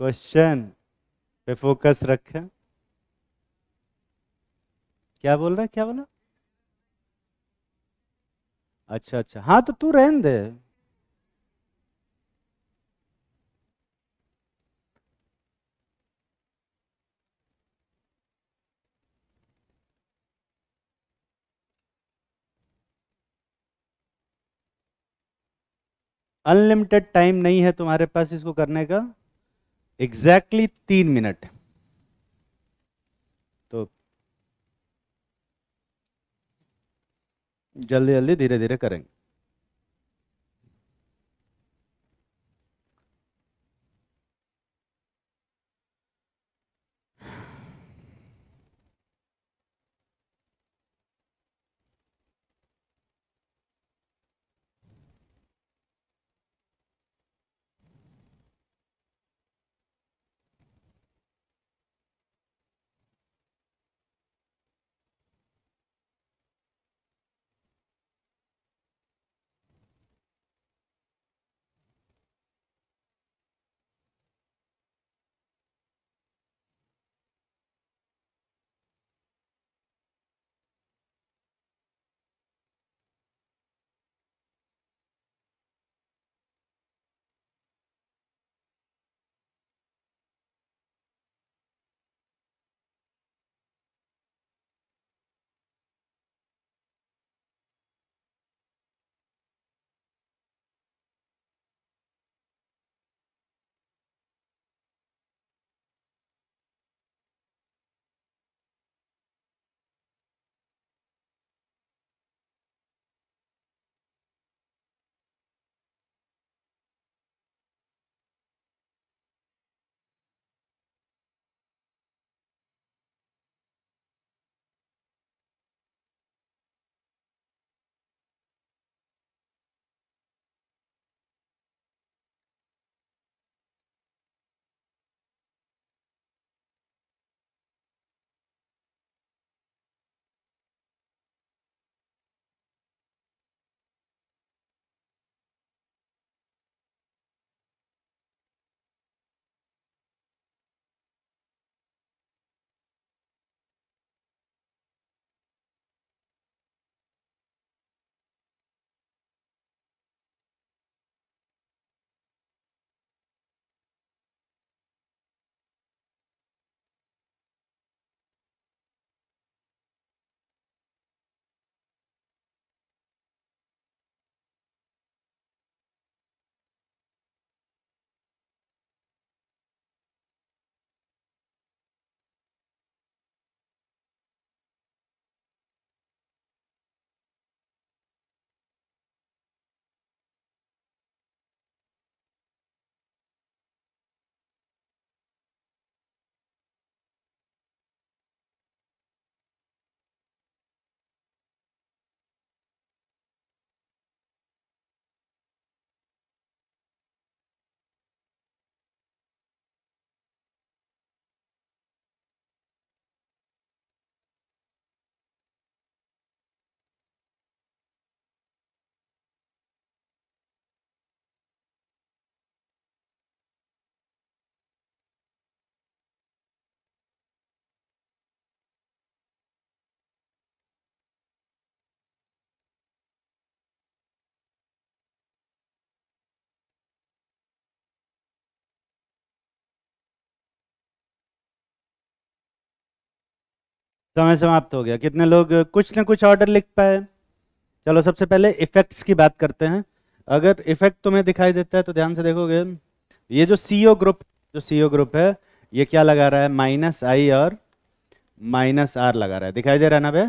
क्वेश्चन पे फोकस रखें। क्या बोल रहा है, क्या बोला? अच्छा अच्छा, हाँ तो तू रहने दे। अनलिमिटेड टाइम नहीं है तुम्हारे पास इसको करने का, एग्जैक्टली 3 मिनट। तो जल्दी जल्दी धीरे धीरे करेंगे। समय समाप्त हो गया। कितने लोग कुछ ना कुछ ऑर्डर लिख पाए? चलो सबसे पहले इफेक्ट्स की बात करते हैं। अगर इफेक्ट तुम्हें दिखाई देता है तो ध्यान से देखोगे, ये जो सीओ ग्रुप है, ये क्या लगा रहा है? -I और -R लगा रहा है, दिखाई दे रहा है ना बे?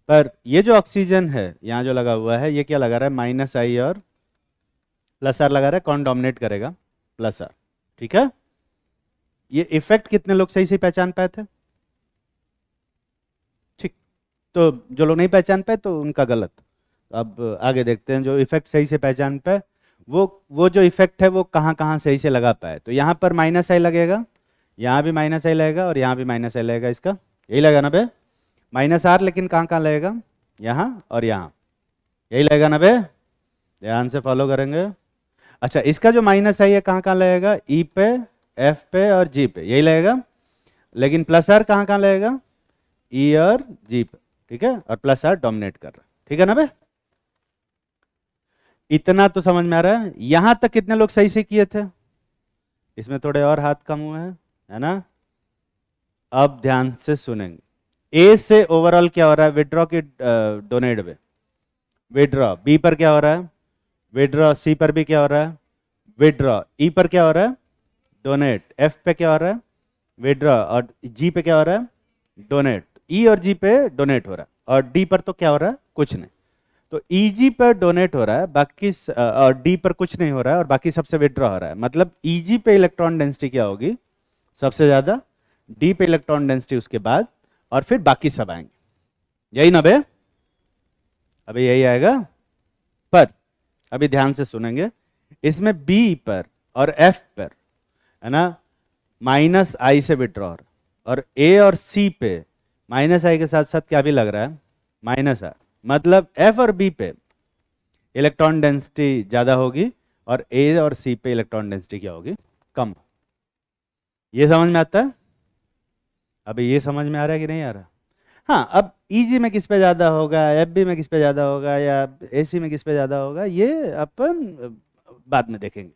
पर ये जो ऑक्सीजन है यहाँ जो लगा हुआ है, ये क्या लगा रहा है? -I और +R लगा रहा है। कौन डोमिनेट करेगा? +R। ठीक है, ये इफेक्ट कितने लोग सही से पहचान पाए थे? ठीक, तो जो लोग नहीं पहचान पाए तो उनका गलत। अब आगे देखते हैं जो इफेक्ट सही से पहचान पाए, वो जो इफेक्ट है वो कहाँ कहाँ सही से लगा पाए। तो यहाँ पर -I लगेगा, यहाँ भी -I लगेगा और यहाँ भी -I लगेगा। इसका यही लगा ना बे? -R लेकिन कहाँ कहाँ लगेगा? यहाँ और यहाँ, यही लगेगा ना बे? ध्यान से फॉलो करेंगे। अच्छा, इसका जो -I है कहाँ कहाँ लगेगा? ई पे एफ पे और जी पे, यही लगेगा। लेकिन प्लस आर कहाँ कहाँ लगेगा, ई और जी पे, ठीक है, और प्लस आर डोमिनेट कर रहा है, ठीक है ना बे। इतना तो समझ में आ रहा है। यहां तक कितने लोग सही से किए थे, इसमें थोड़े और हाथ कम हुए हैं, है ना। अब ध्यान से सुनेंगे, ए से ओवरऑल क्या हो रहा है, विड्रॉ की डोनेट पे, विड्रॉ बी पर क्या हो रहा है, विड्रॉ सी पर भी क्या हो रहा है, विड्रॉ ई पर क्या हो रहा है, डोनेट एफ पे क्या हो रहा है, विड्रॉ, और जी पे क्या हो रहा है, डोनेट। ई और जी पे डोनेट हो रहा है, और डी पर तो क्या हो रहा है, कुछ नहीं। तो ईजी पर डोनेट हो रहा है, बाकी और डी पर कुछ नहीं हो रहा है, और बाकी सबसे विड्रॉ हो रहा है। मतलब ईजी पे इलेक्ट्रॉन डेंसिटी क्या होगी, सबसे ज्यादा, डी पे इलेक्ट्रॉन डेंसिटी उसके बाद, और फिर बाकी सब आएंगे, यही ना बे, अभी यही आएगा। पर अभी ध्यान से सुनेंगे, इसमें बी पर और एफ पर, है ना, माइनस आई से विड्रॉ हो रहा है, और ए और सी पे माइनस आई के साथ साथ क्या भी लग रहा है, माइनस आर। मतलब एफ और बी पे इलेक्ट्रॉन डेंसिटी ज्यादा होगी, और ए और सी पे इलेक्ट्रॉन डेंसिटी क्या होगी, कम। ये समझ में आता है, अभी ये समझ में आ रहा है कि नहीं आ रहा। हाँ, अब ईजी में किस पे ज्यादा होगा, एफ बी में किस पे ज्यादा होगा, या एसी में किस पे ज्यादा होगा, ये अपन बाद में देखेंगे,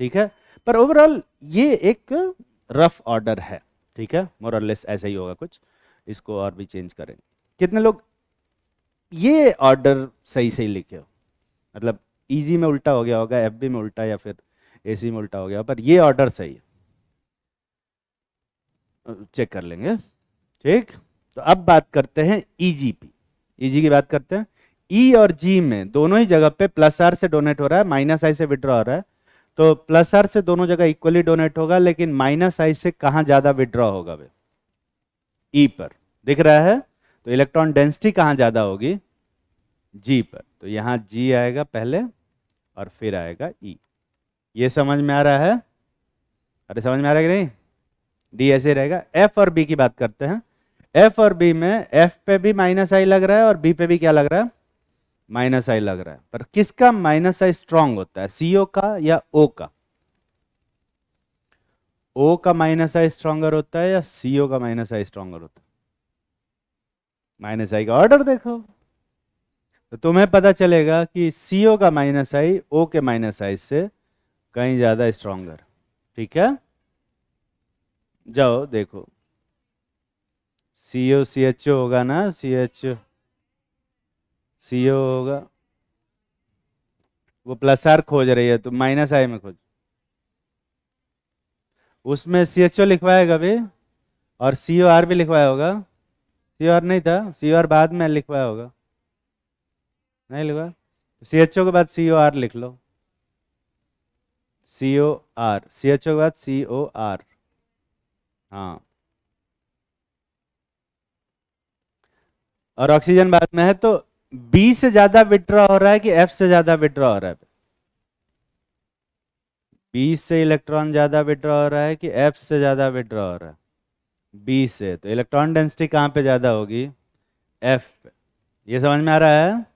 ठीक है। पर ओवरऑल ये एक रफ ऑर्डर है, ठीक है, मोर और लेस ऐसा ही होगा कुछ, इसको और भी चेंज करेंगे। कितने लोग ये ऑर्डर सही सही लिखे हो, मतलब इजी में उल्टा हो गया होगा, एफ बी में उल्टा, या फिर एसी में उल्टा हो गया, पर ये ऑर्डर सही है, चेक कर लेंगे, ठीक। तो अब बात करते हैं ईजीपी, ईजी की बात करते हैं। ई और जी में दोनों ही जगह पे प्लस आर से डोनेट हो रहा है, माइनस आई से विड्रॉ हो रहा है। तो प्लस आर से दोनों जगह इक्वली डोनेट होगा, लेकिन माइनस आई से कहां ज्यादा विड्रॉ होगा वे, ई पर, दिख रहा है। तो इलेक्ट्रॉन डेंसिटी कहां ज्यादा होगी, जी पर। तो यहां जी आएगा पहले, और फिर आएगा ई। ये समझ में आ रहा है, अरे समझ में आ रहा है कि नहीं। डी ऐसे रहेगा। एफ और बी की बात करते हैं। एफ और बी में एफ पे भी माइनस आई लग रहा है, और बी पे भी क्या लग रहा है, माइनस आई लग रहा है। पर किसका माइनस आई स्ट्रांग होता है, सीओ का या ओ का, ओ का माइनस आई स्ट्रांगर होता है, या सीओ का माइनस आई स्ट्रांगर होता है। माइनस आई का ऑर्डर देखो, तो तुम्हें पता चलेगा कि सीओ का माइनस आई ओ के माइनस आई से कहीं ज्यादा स्ट्रांगर, ठीक है। जाओ देखो, सी ओ सी एच ओ होगा ना, सी एच सी ओ होगा, वो प्लस आर खोज रही है, तो माइनस आई में खोज, उसमें सी एच ओ लिखवाएगा भी, और सी ओ आर भी लिखवाया होगा। सी ओ आर नहीं था, सी ओ आर बाद में लिखवाया होगा, नहीं लिखवा। सी एच ओ के बाद सी ओ आर लिख लो, सी O R, C H O के बाद सी ओ आर, हाँ। और ऑक्सीजन बाद में है, तो बी से ज्यादा विड्रॉ हो रहा है कि एफ से ज्यादा विड्रॉ हो रहा है, बी से इलेक्ट्रॉन ज्यादा विड्रॉ हो रहा है कि एफ से ज्यादा विड्रॉ हो रहा है, बी से। तो इलेक्ट्रॉन डेंसिटी कहां पे ज्यादा होगी, एफ पे। ये समझ में आ रहा है।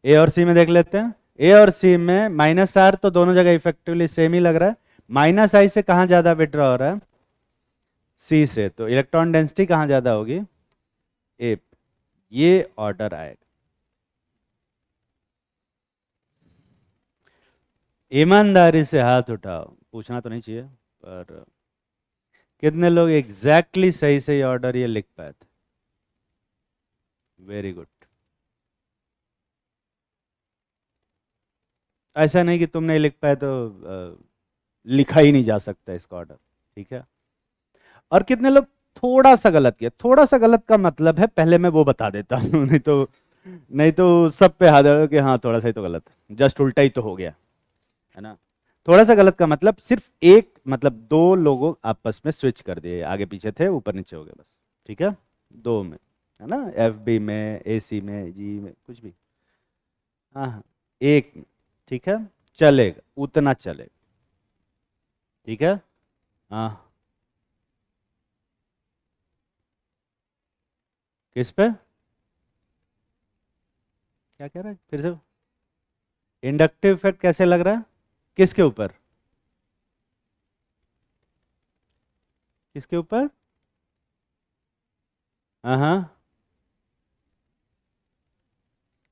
ए और सी में देख लेते हैं। ए और सी में माइनस आर तो दोनों जगह इफेक्टिवली सेम ही लग रहा है। माइनस आई से कहां ज्यादा विड्रॉ हो रहा है, सी से। तो इलेक्ट्रॉन डेंसिटी कहां ज्यादा होगी, ए। ये ऑर्डर आएगा। ईमानदारी से हाथ उठाओ, पूछना तो नहीं चाहिए, पर कितने लोग एग्जैक्टली सही सही ऑर्डर ये लिख पाए थे, वेरी गुड। ऐसा नहीं कि तुम नहीं लिख पाए तो लिखा ही नहीं जा सकता इसका ऑर्डर, ठीक है। और कितने लोग थोड़ा सा गलत किया, थोड़ा सा गलत का मतलब है, पहले मैं वो बता देता हूँ, नहीं तो सब पे हाथ कि हाँ थोड़ा सा ही तो गलत, जस्ट उल्टा ही तो हो गया, है ना। थोड़ा सा गलत का मतलब सिर्फ एक, मतलब दो लोगों आपस में स्विच कर दिए, आगे पीछे थे ऊपर नीचे हो गए बस, ठीक है, दो में, है ना, एफ बी में, ए सी में, जी में, कुछ भी, हाँ हाँ, एक में, ठीक है, चलेगा, उतना चलेगा, ठीक है, हाँ। किस पे, क्या कह रहा है फिर से, इंडक्टिव इफेक्ट कैसे लग रहा है, किसके ऊपर? किसके ऊपर? हाँ हाँ,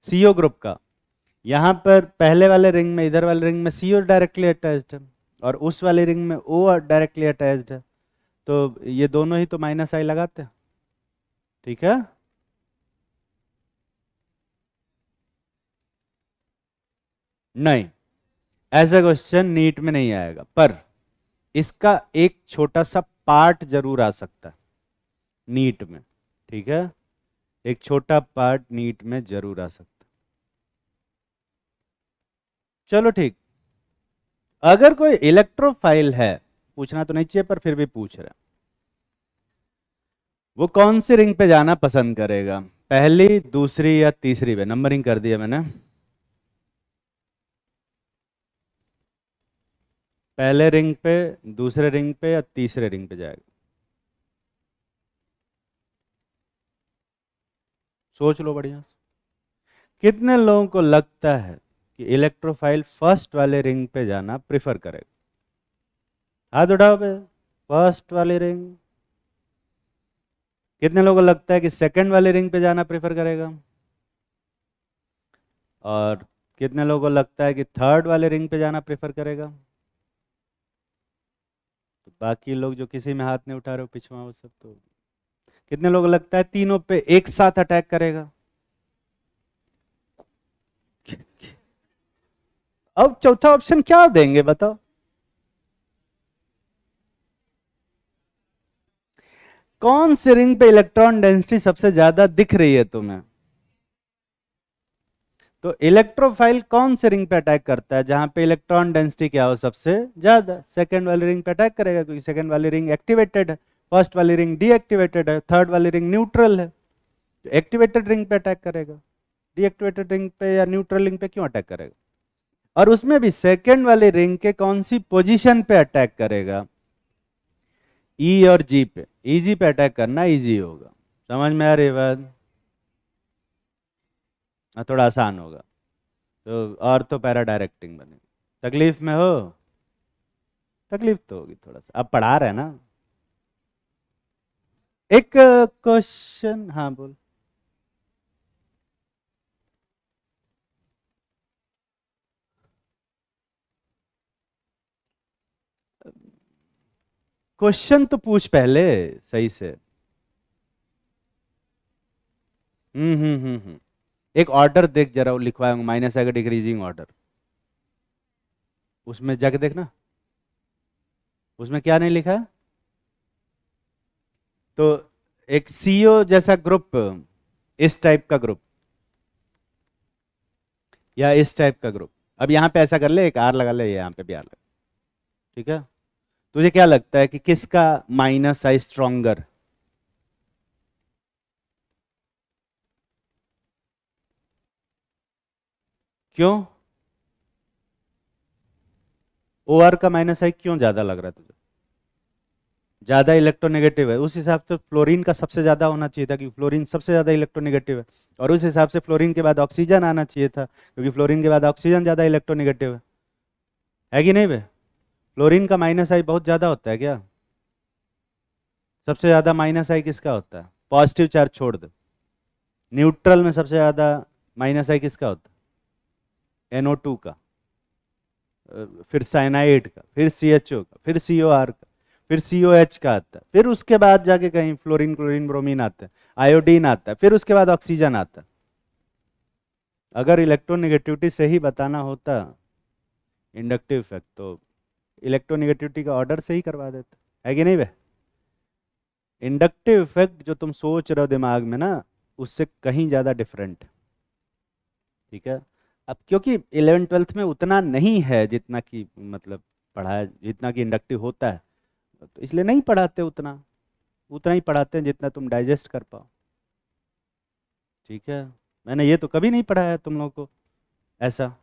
सीओ ग्रुप का। यहां पर पहले वाले रिंग में, इधर वाले रिंग में सीओ डायरेक्टली अटैच्ड है, और उस वाले रिंग में ओ डायरेक्टली अटैच्ड है, तो ये दोनों ही तो माइनस आई लगाते हैं। ठीक है, नहीं, ऐसा क्वेश्चन नीट में नहीं आएगा, पर इसका एक छोटा सा पार्ट जरूर आ सकता है नीट में। ठीक है, एक छोटा पार्ट नीट में जरूर आ सकता है। चलो ठीक। अगर कोई इलेक्ट्रोफाइल है, पूछना तो नहीं चाहिए पर फिर भी पूछ रहा है, वो कौन सी रिंग पे जाना पसंद करेगा? पहली, दूसरी या तीसरी पे? नंबरिंग कर दिया मैंने। पहले रिंग पे, दूसरे रिंग पे या तीसरे रिंग पे जाएगा? सोच लो बढ़िया से। कितने लोगों को लगता है कि इलेक्ट्रोफाइल फर्स्ट वाले रिंग पे जाना प्रिफर करेगा? हाथ उठाओ पे। फर्स्ट वाली रिंग। कितने लोगों को लगता है कि सेकंड वाली रिंग पे जाना प्रेफर करेगा? और कितने लोगों को लगता है कि थर्ड वाले रिंग पे जाना प्रेफर करेगा? तो बाकी लोग जो किसी में हाथ नहीं उठा रहे हो पिछवा, वो सब तो। कितने लोगों को लगता है तीनों पे एक साथ अटैक करेगा? अब चौथा ऑप्शन क्या देंगे बताओ? कौन सी रिंग पे इलेक्ट्रॉन डेंसिटी सबसे ज्यादा दिख रही है तुम्हें? तो इलेक्ट्रोफाइल कौन से रिंग पे अटैक करता है जहां पे इलेक्ट्रॉन डेंसिटी क्या हो सबसे ज्यादा? सेकंड वाली रिंग पे अटैक करेगा, क्योंकि सेकंड वाली रिंग एक्टिवेटेड है। फर्स्ट वाली रिंग डीएक्टिवेटेड है, थर्ड वाली रिंग न्यूट्रल है। तो एक्टिवेटेड रिंग पे अटैक करेगा। डीएक्टिवेटेड रिंग पे या न्यूट्रल रिंग पे क्यों अटैक करेगा? और उसमें भी सेकंड वाली रिंग के कौन सी पोजीशन पे अटैक करेगा? ई और जी पे। ईजी पे अटैक करना इजी होगा। समझ में आ रही है बात? हाँ, थोड़ा आसान होगा। तो और तो पैरा डायरेक्टिंग बने। तकलीफ में हो? तकलीफ तो होगी थोड़ा सा, अब पढ़ा रहे हैं ना। एक क्वेश्चन, हाँ बोल। क्वेश्चन तो पूछ पहले सही से। एक ऑर्डर देख जरा, वो लिखवाया हूँ माइनस आएगा डिक्रीजिंग ऑर्डर। उसमें जाके देखना, उसमें क्या नहीं लिखा है। तो एक सीओ जैसा ग्रुप, इस टाइप का ग्रुप, या इस टाइप का ग्रुप। अब यहां पे ऐसा कर ले, एक आर लगा ले, यहाँ पे भी आर लगा। ठीक है, तुझे क्या लगता है कि किसका माइनस आई स्ट्रॉन्गर? क्यों? ओ आर का माइनस आई क्यों ज्यादा लग रहा है तुझे? ज्यादा इलेक्ट्रोनेगेटिव है, उस हिसाब से फ्लोरीन का सबसे ज्यादा होना चाहिए था, क्योंकि फ्लोरीन सबसे ज्यादा इलेक्ट्रोनेगेटिव है। और उस हिसाब से फ्लोरीन के बाद ऑक्सीजन आना चाहिए था, क्योंकि फ्लोरीन के बाद ऑक्सीजन ज्यादा इलेक्ट्रोनेगेटिव है कि नहीं बे? फ्लोरीन का माइनस आई बहुत ज्यादा होता है क्या? सबसे ज्यादा माइनस आई किसका होता है? पॉजिटिव चार्ज छोड़ दे। न्यूट्रल में सबसे ज्यादा माइनस आई किसका होता है? NO2 का। फिर साइनाइड का, फिर CHO का, फिर COR का, फिर COH का आता है, फिर उसके बाद जाके कहीं फ्लोरीन, क्लोरीन, ब्रोमीन आता है, आयोडीन आता है, फिर उसके बाद ऑक्सीजन आता है। अगर इलेक्ट्रोनेगेटिविटी से ही बताना होता इंडक्टिव इफेक्ट, तो इलेक्ट्रोनेगेटिविटी का ऑर्डर से ही करवा देते, है कि नहीं बे? इंडक्टिव इफेक्ट जो तुम सोच रहे हो दिमाग में ना, उससे कहीं ज़्यादा डिफरेंट। ठीक है, अब क्योंकि 11th 12th में उतना नहीं है जितना कि मतलब पढ़ाया, जितना कि इंडक्टिव होता है, तो इसलिए नहीं पढ़ाते उतना। उतना ही पढ़ाते हैं जितना तुम डाइजेस्ट कर पाओ। ठीक है, मैंने ये तो कभी नहीं पढ़ाया तुम लोगों को ऐसा।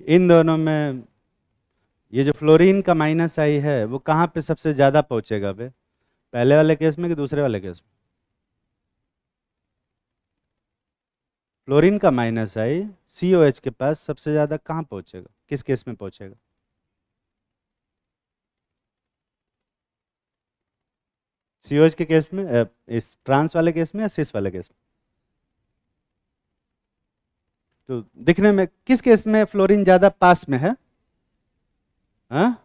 इन दोनों में ये जो फ्लोरीन का माइनस आई है वो कहाँ पे सबसे ज़्यादा पहुँचेगा बे, पहले वाले केस में कि दूसरे वाले केस में? फ्लोरीन का माइनस आई COH के पास सबसे ज़्यादा कहाँ पहुँचेगा, किस केस में पहुँचेगा? COH के केस में, इस ट्रांस वाले केस में या सिस वाले केस में? तो दिखने में किस केस में फ्लोरीन ज़्यादा पास में है? हाँ,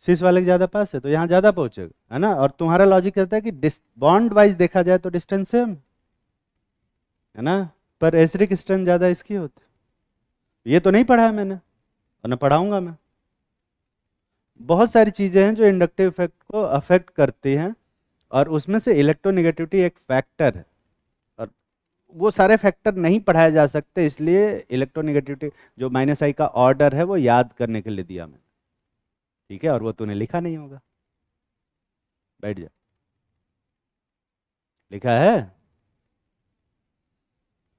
सिस वाले के ज़्यादा पास है तो यहाँ ज़्यादा पहुँचेगा, है ना। और तुम्हारा लॉजिक कहता है कि बॉन्ड वाइज देखा जाए तो डिस्टेंस सेम है ना, पर एसिडिक स्ट्रेंथ ज़्यादा इसकी होती। ये तो नहीं पढ़ा है मैंने और न पढ़ाऊंगा मैं। बहुत सारी चीज़ें हैं जो इंडक्टिव इफेक्ट को अफेक्ट करती हैं, और उसमें से इलेक्ट्रोनेगेटिविटी एक फैक्टर है, और वो सारे फैक्टर नहीं पढ़ाए जा सकते, इसलिए इलेक्ट्रोनेगेटिविटी जो माइनस आई का ऑर्डर है वो याद करने के लिए दिया मैंने, ठीक है। और वो तूने लिखा नहीं होगा, बैठ जा। लिखा है,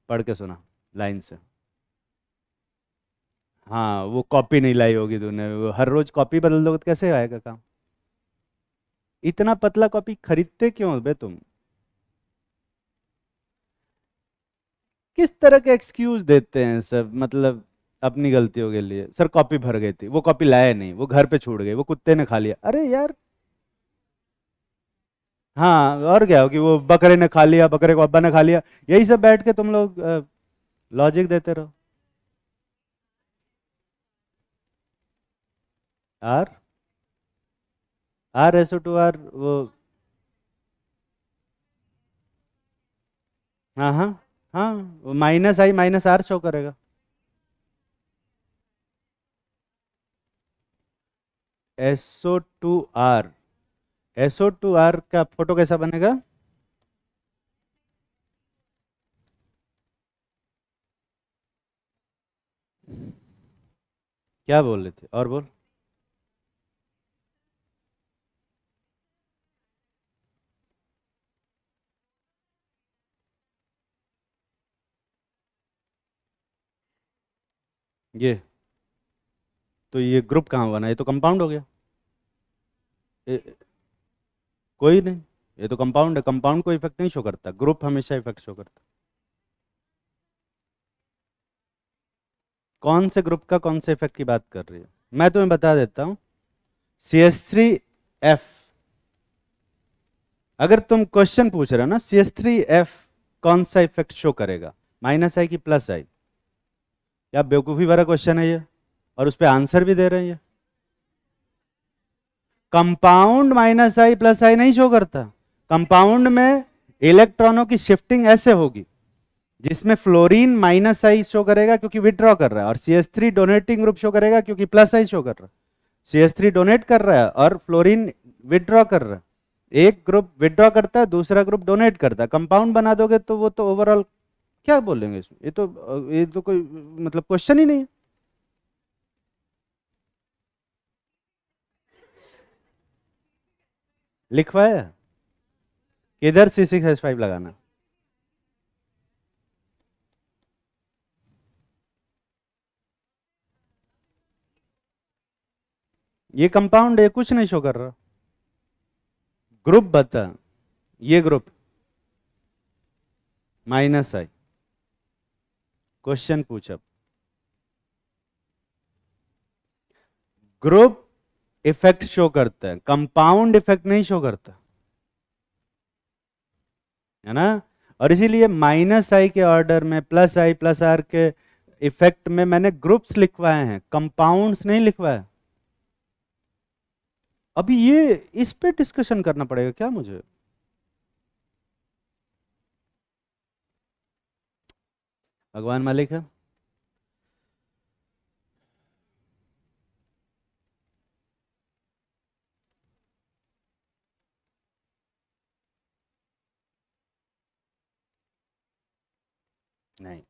पढ़ के सुना लाइन से। हाँ, वो कॉपी नहीं लाई होगी तूने, वो हर रोज कॉपी बदल दोगे तो कैसे आएगा काम? इतना पतला कॉपी खरीदते क्यों हो बे तुम? किस तरह के एक्सक्यूज देते हैं सब, मतलब अपनी गलतियों के लिए। सर कॉपी भर गई थी, वो कॉपी लाया नहीं, वो घर पे छूट गई, वो कुत्ते ने खा लिया। अरे यार, हाँ और क्या हो कि वो बकरे ने खा लिया, बकरे को अब्बा ने खा लिया, यही सब बैठ के तुम लोग लॉजिक देते रहो। आर, RSO2 वो, हाँ हाँ हाँ, वो -I -R शो करेगा। SO2R, SO2R का फोटो कैसा बनेगा? क्या बोल रहे थे और बोल। ये तो ये ग्रुप कहाँ बना, ये तो कंपाउंड हो गया। ए, कोई नहीं, ये तो कंपाउंड है, कंपाउंड को इफेक्ट नहीं शो करता, ग्रुप हमेशा इफेक्ट शो करता। कौन से ग्रुप का कौन से इफेक्ट की बात कर रही है, मैं तुम्हें बता देता हूँ। CH3F, अगर तुम क्वेश्चन पूछ रहे हो ना CH3F कौन सा इफेक्ट शो करेगा, -I की +I? या बेवकूफ़ी भरा क्वेश्चन है ये, और उस पर आंसर भी दे रहे हैं ये। कंपाउंड -I+I नहीं शो करता। कंपाउंड में इलेक्ट्रॉनों की शिफ्टिंग ऐसे होगी, जिसमें फ्लोरीन -I शो करेगा क्योंकि विड्रॉ कर रहा है, और CH3 डोनेटिंग ग्रुप शो करेगा क्योंकि +I शो कर रहा है। CH3 डोनेट कर रहा है और फ्लोरीन विड्रॉ कर रहा है। एक ग्रुप विड्रॉ करता है, दूसरा ग्रुप डोनेट करता है, कंपाउंड बना दोगे तो वो तो ओवरऑल क्या बोलेंगे इसमें, ये तो कोई मतलब क्वेश्चन ही नहीं है। लिखवाया किधर C6H5 लगाना? ये कंपाउंड है, कुछ नहीं शो कर रहा। ग्रुप बता, ये ग्रुप -I। क्वेश्चन पूछ अब। ग्रुप इफेक्ट शो करता है, कंपाउंड इफेक्ट नहीं शो करता, है ना। और इसीलिए -I के ऑर्डर में, +I+R के इफेक्ट में मैंने ग्रुप्स लिखवाए हैं, कंपाउंड्स नहीं लिखवाए। अभी ये इस पे डिस्कशन करना पड़ेगा क्या मुझे? भगवान मालिक है। नहीं,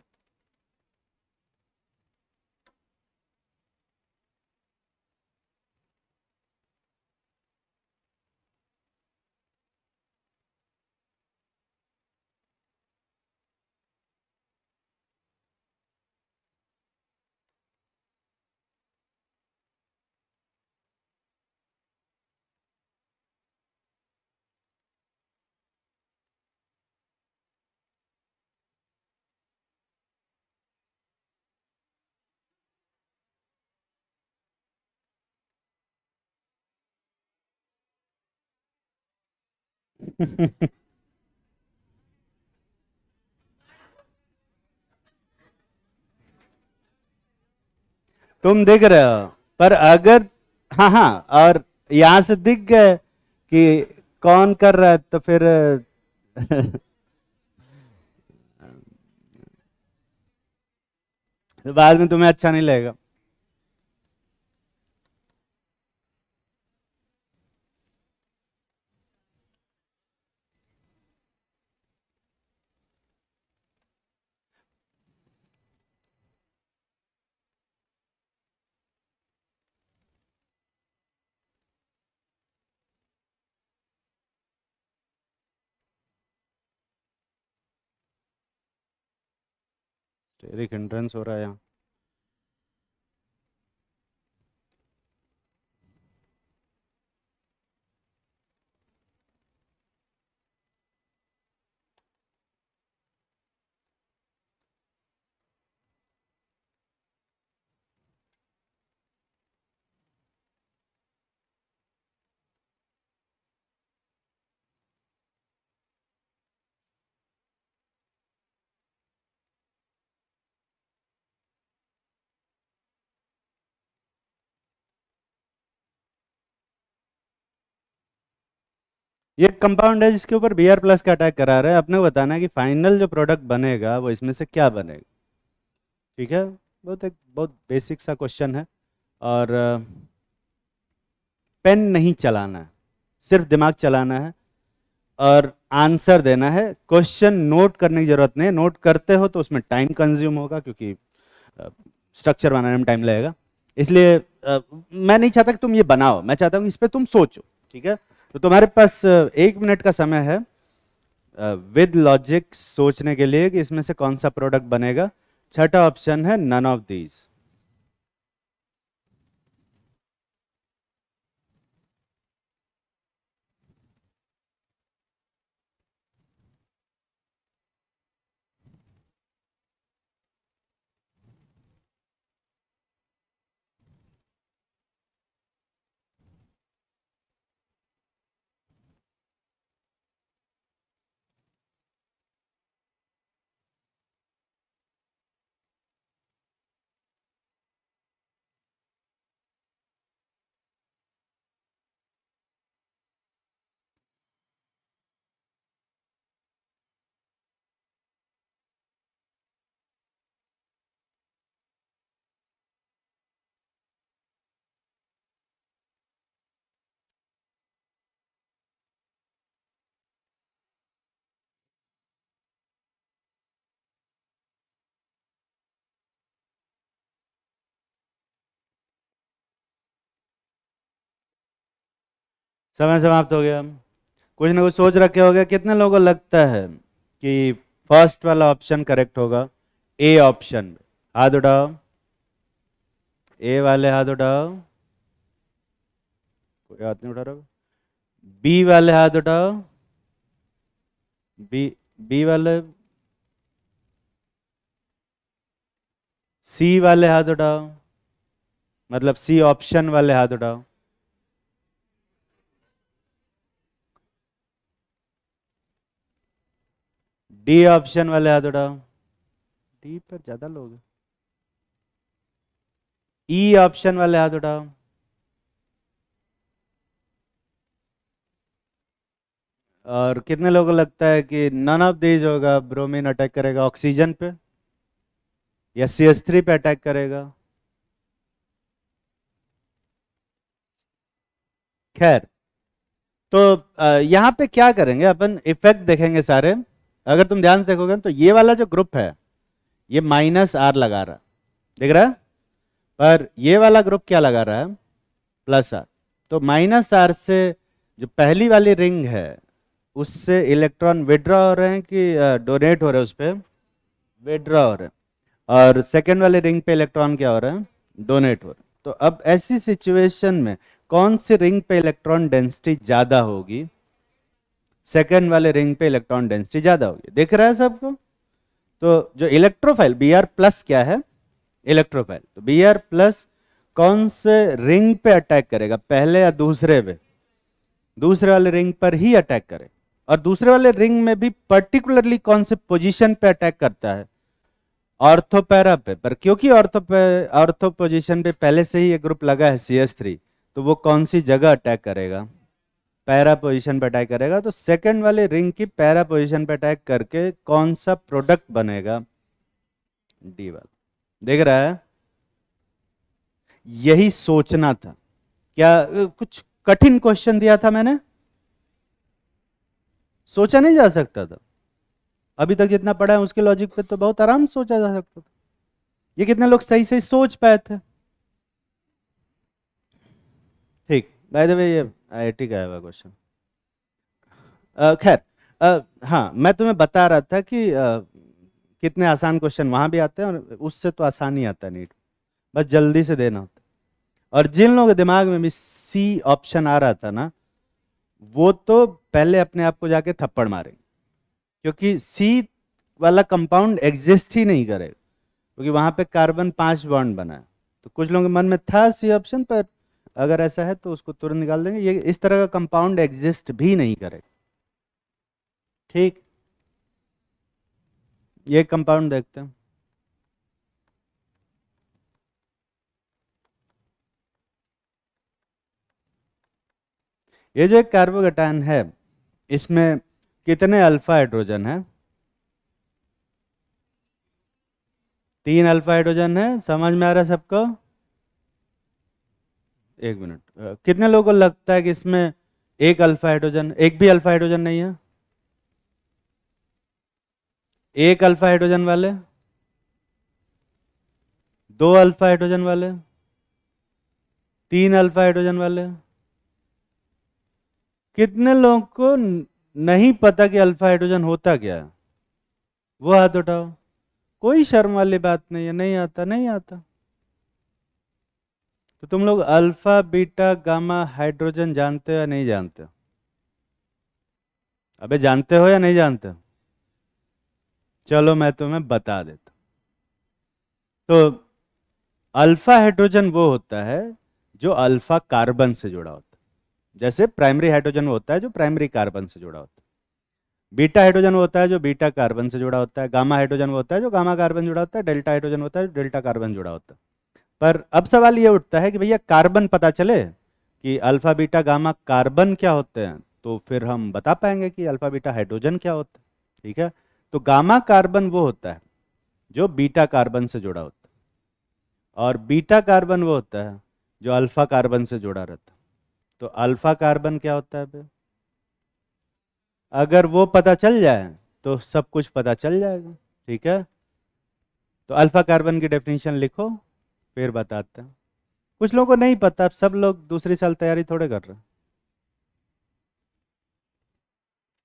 तुम दिख रहे हो, पर अगर, हाँ हाँ, और यहां से दिख गए कि कौन कर रहा है तो फिर तो बाद में तुम्हें अच्छा नहीं लगेगा। एक हिंड्रेंस हो रहा है यहाँ। ये कंपाउंड है जिसके ऊपर बी आर प्लस का अटैक करा रहा है, अपने को बताना है कि फाइनल जो प्रोडक्ट बनेगा वो इसमें से क्या बनेगा। ठीक है, बहुत बेसिक सा क्वेश्चन है। और पेन नहीं चलाना है, सिर्फ दिमाग चलाना है और आंसर देना है। क्वेश्चन नोट करने की जरूरत नहीं है, नोट करते हो तो उसमें टाइम कंज्यूम होगा क्योंकि स्ट्रक्चर बनाने में टाइम लगेगा। इसलिए मैं नहीं चाहता कि तुम ये बनाओ, मैं चाहता हूँ इस पर तुम सोचो। ठीक है, तो तुम्हारे पास 1 मिनट का समय है विद लॉजिक सोचने के लिए कि इसमें से कौन सा प्रोडक्ट बनेगा। छठा ऑप्शन है नन ऑफ दीज। समय समाप्त हो गया। कुछ ना कुछ सोच रखे होगे। कितने लोगों को लगता है कि फर्स्ट वाला ऑप्शन करेक्ट होगा, ए ऑप्शन? हाथ उठाओ, ए वाले हाथ उठाओ। कोई हाथ नहीं उठा रहा। बी वाले हाथ उठाओ। बी, बी वाले। सी वाले हाथ उठाओ, मतलब सी ऑप्शन वाले हाथ उठाओ। डी ऑप्शन वाले हाथ उठाओ। डी पर ज्यादा लोग हैं। ई ऑप्शन वाले हाथ उठाओ। और कितने लोगों को लगता है कि नन ऑफ दीज होगा, ब्रोमीन अटैक करेगा ऑक्सीजन पे या CH3 पे अटैक करेगा? खैर, तो यहाँ पे क्या करेंगे अपन, इफेक्ट देखेंगे सारे। अगर तुम ध्यान से देखोगे तो ये वाला जो ग्रुप है ये -R लगा रहा है, दिख रहा है? पर ये वाला ग्रुप क्या लगा रहा है? +R। तो -R से जो पहली वाली रिंग है उससे इलेक्ट्रॉन विड्रॉ हो रहे हैं कि डोनेट हो रहे हैं? उस पर विड्रॉ हो रहे हैं। और सेकेंड वाले रिंग पे इलेक्ट्रॉन क्या हो रहा है? डोनेट हो रहा है। तो अब ऐसी सिचुएशन में कौन सी रिंग पे इलेक्ट्रॉन डेंसिटी ज्यादा होगी? सेकेंड वाले रिंग पे इलेक्ट्रॉन डेंसिटी ज्यादा होगी। दिख रहा है सबको? तो जो इलेक्ट्रोफाइल Br+ क्या है? इलेक्ट्रोफाइल। तो Br+ कौन से रिंग पे अटैक करेगा, पहले या दूसरे पे? दूसरे वाले रिंग पर ही अटैक करे। और दूसरे वाले रिंग में भी पर्टिकुलरली कौन से पोजीशन पे अटैक करता है? ऑर्थो पैरा पे। पर क्योंकि ऑर्थो पोजीशन पे पहले से ही एक ग्रुप लगा है CH3, तो वो कौन सी जगह अटैक करेगा? पैरा पोजीशन पे अटैक करेगा। तो सेकंड वाले रिंग की पैरा पोजीशन पे अटैक करके कौन सा प्रोडक्ट बनेगा? डी वाला। देख रहा है? यही सोचना था। क्या कुछ कठिन क्वेश्चन दिया था मैंने? सोचा नहीं जा सकता था? अभी तक जितना पढ़ा है उसके लॉजिक पे तो बहुत आराम से सोचा जा सकता था। ये कितने लोग सही सही सोच पाए थे? ठीक। बाय द वे ये IIT का आया हुआ क्वेश्चन। खैर, हाँ, मैं तुम्हें बता रहा था कि कितने आसान क्वेश्चन वहां भी आते हैं और उससे तो आसान ही आता है नीट। बस जल्दी से देना होता है। और जिन लोगों के दिमाग में भी C ऑप्शन आ रहा था ना, वो तो पहले अपने आप को जाके थप्पड़ मारे, क्योंकि C वाला कंपाउंड एग्जिस्ट ही नहीं करेगा, क्योंकि वहां पे कार्बन 5 बॉन्ड बना है। तो कुछ लोगों के मन में था C ऑप्शन पर, अगर ऐसा है तो उसको तुरंत निकाल देंगे। ये इस तरह का कंपाउंड एग्जिस्ट भी नहीं करेगा। ठीक, ये कंपाउंड देखते हैं। ये जो एक कार्बोकेटायन है, इसमें कितने अल्फा हाइड्रोजन है? 3 अल्फा हाइड्रोजन है। समझ में आ रहा है सबको? एक मिनट, कितने लोगों को लगता है कि इसमें एक अल्फा हाइड्रोजन, एक भी अल्फा हाइड्रोजन नहीं है? एक अल्फा हाइड्रोजन वाले, 2 अल्फा हाइड्रोजन वाले, 3 अल्फा हाइड्रोजन वाले। कितने लोगों को नहीं पता कि अल्फा हाइड्रोजन होता क्या है? वो हाथ उठाओ। कोई शर्म वाली बात नहीं है। नहीं आता, नहीं आता। तो तुम लोग अल्फा बीटा गामा हाइड्रोजन जानते हो या नहीं जानते हो? अबे जानते हो या नहीं जानते हो? चलो मैं तुम्हें बता देता। तो अल्फा हाइड्रोजन वो होता है जो अल्फा कार्बन से जुड़ा होता है। जैसे प्राइमरी हाइड्रोजन वो होता है जो प्राइमरी कार्बन से जुड़ा होता है। बीटा हाइड्रोजन वो होता है जो बीटा कार्बन से जुड़ा होता है। गामा हाइड्रोजन वो होता है जो गामा कार्बन जुड़ा होता है। डेल्टा हाइड्रोजन होता है जो डेल्टा कार्बन जुड़ा होता है। पर अब सवाल ये उठता है कि भैया कार्बन पता चले कि अल्फा बीटा गामा कार्बन क्या होते हैं, तो फिर हम बता पाएंगे कि अल्फा बीटा हाइड्रोजन क्या होता है। ठीक है? तो गामा कार्बन वो होता है जो बीटा कार्बन से जुड़ा होता है, और बीटा कार्बन वो होता है जो अल्फा कार्बन से जुड़ा रहता है। तो अल्फा कार्बन क्या होता है बे? अगर वो पता चल जाए तो सब कुछ पता चल जाएगा। ठीक है? तो अल्फा कार्बन की डेफिनेशन लिखो, फिर बताते हैं। कुछ लोगों को नहीं पता, सब लोग दूसरी साल तैयारी थोड़े कर रहे हैं,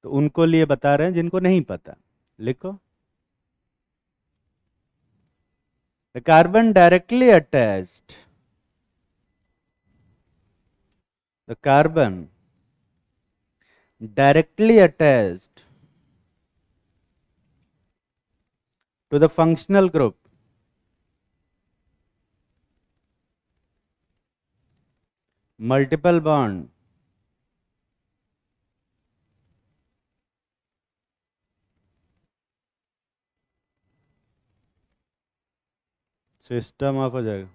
तो उनको लिए बता रहे हैं जिनको नहीं पता। लिखो। The carbon directly attached, the carbon directly attached to the functional group multiple bond system of हो जाएगा।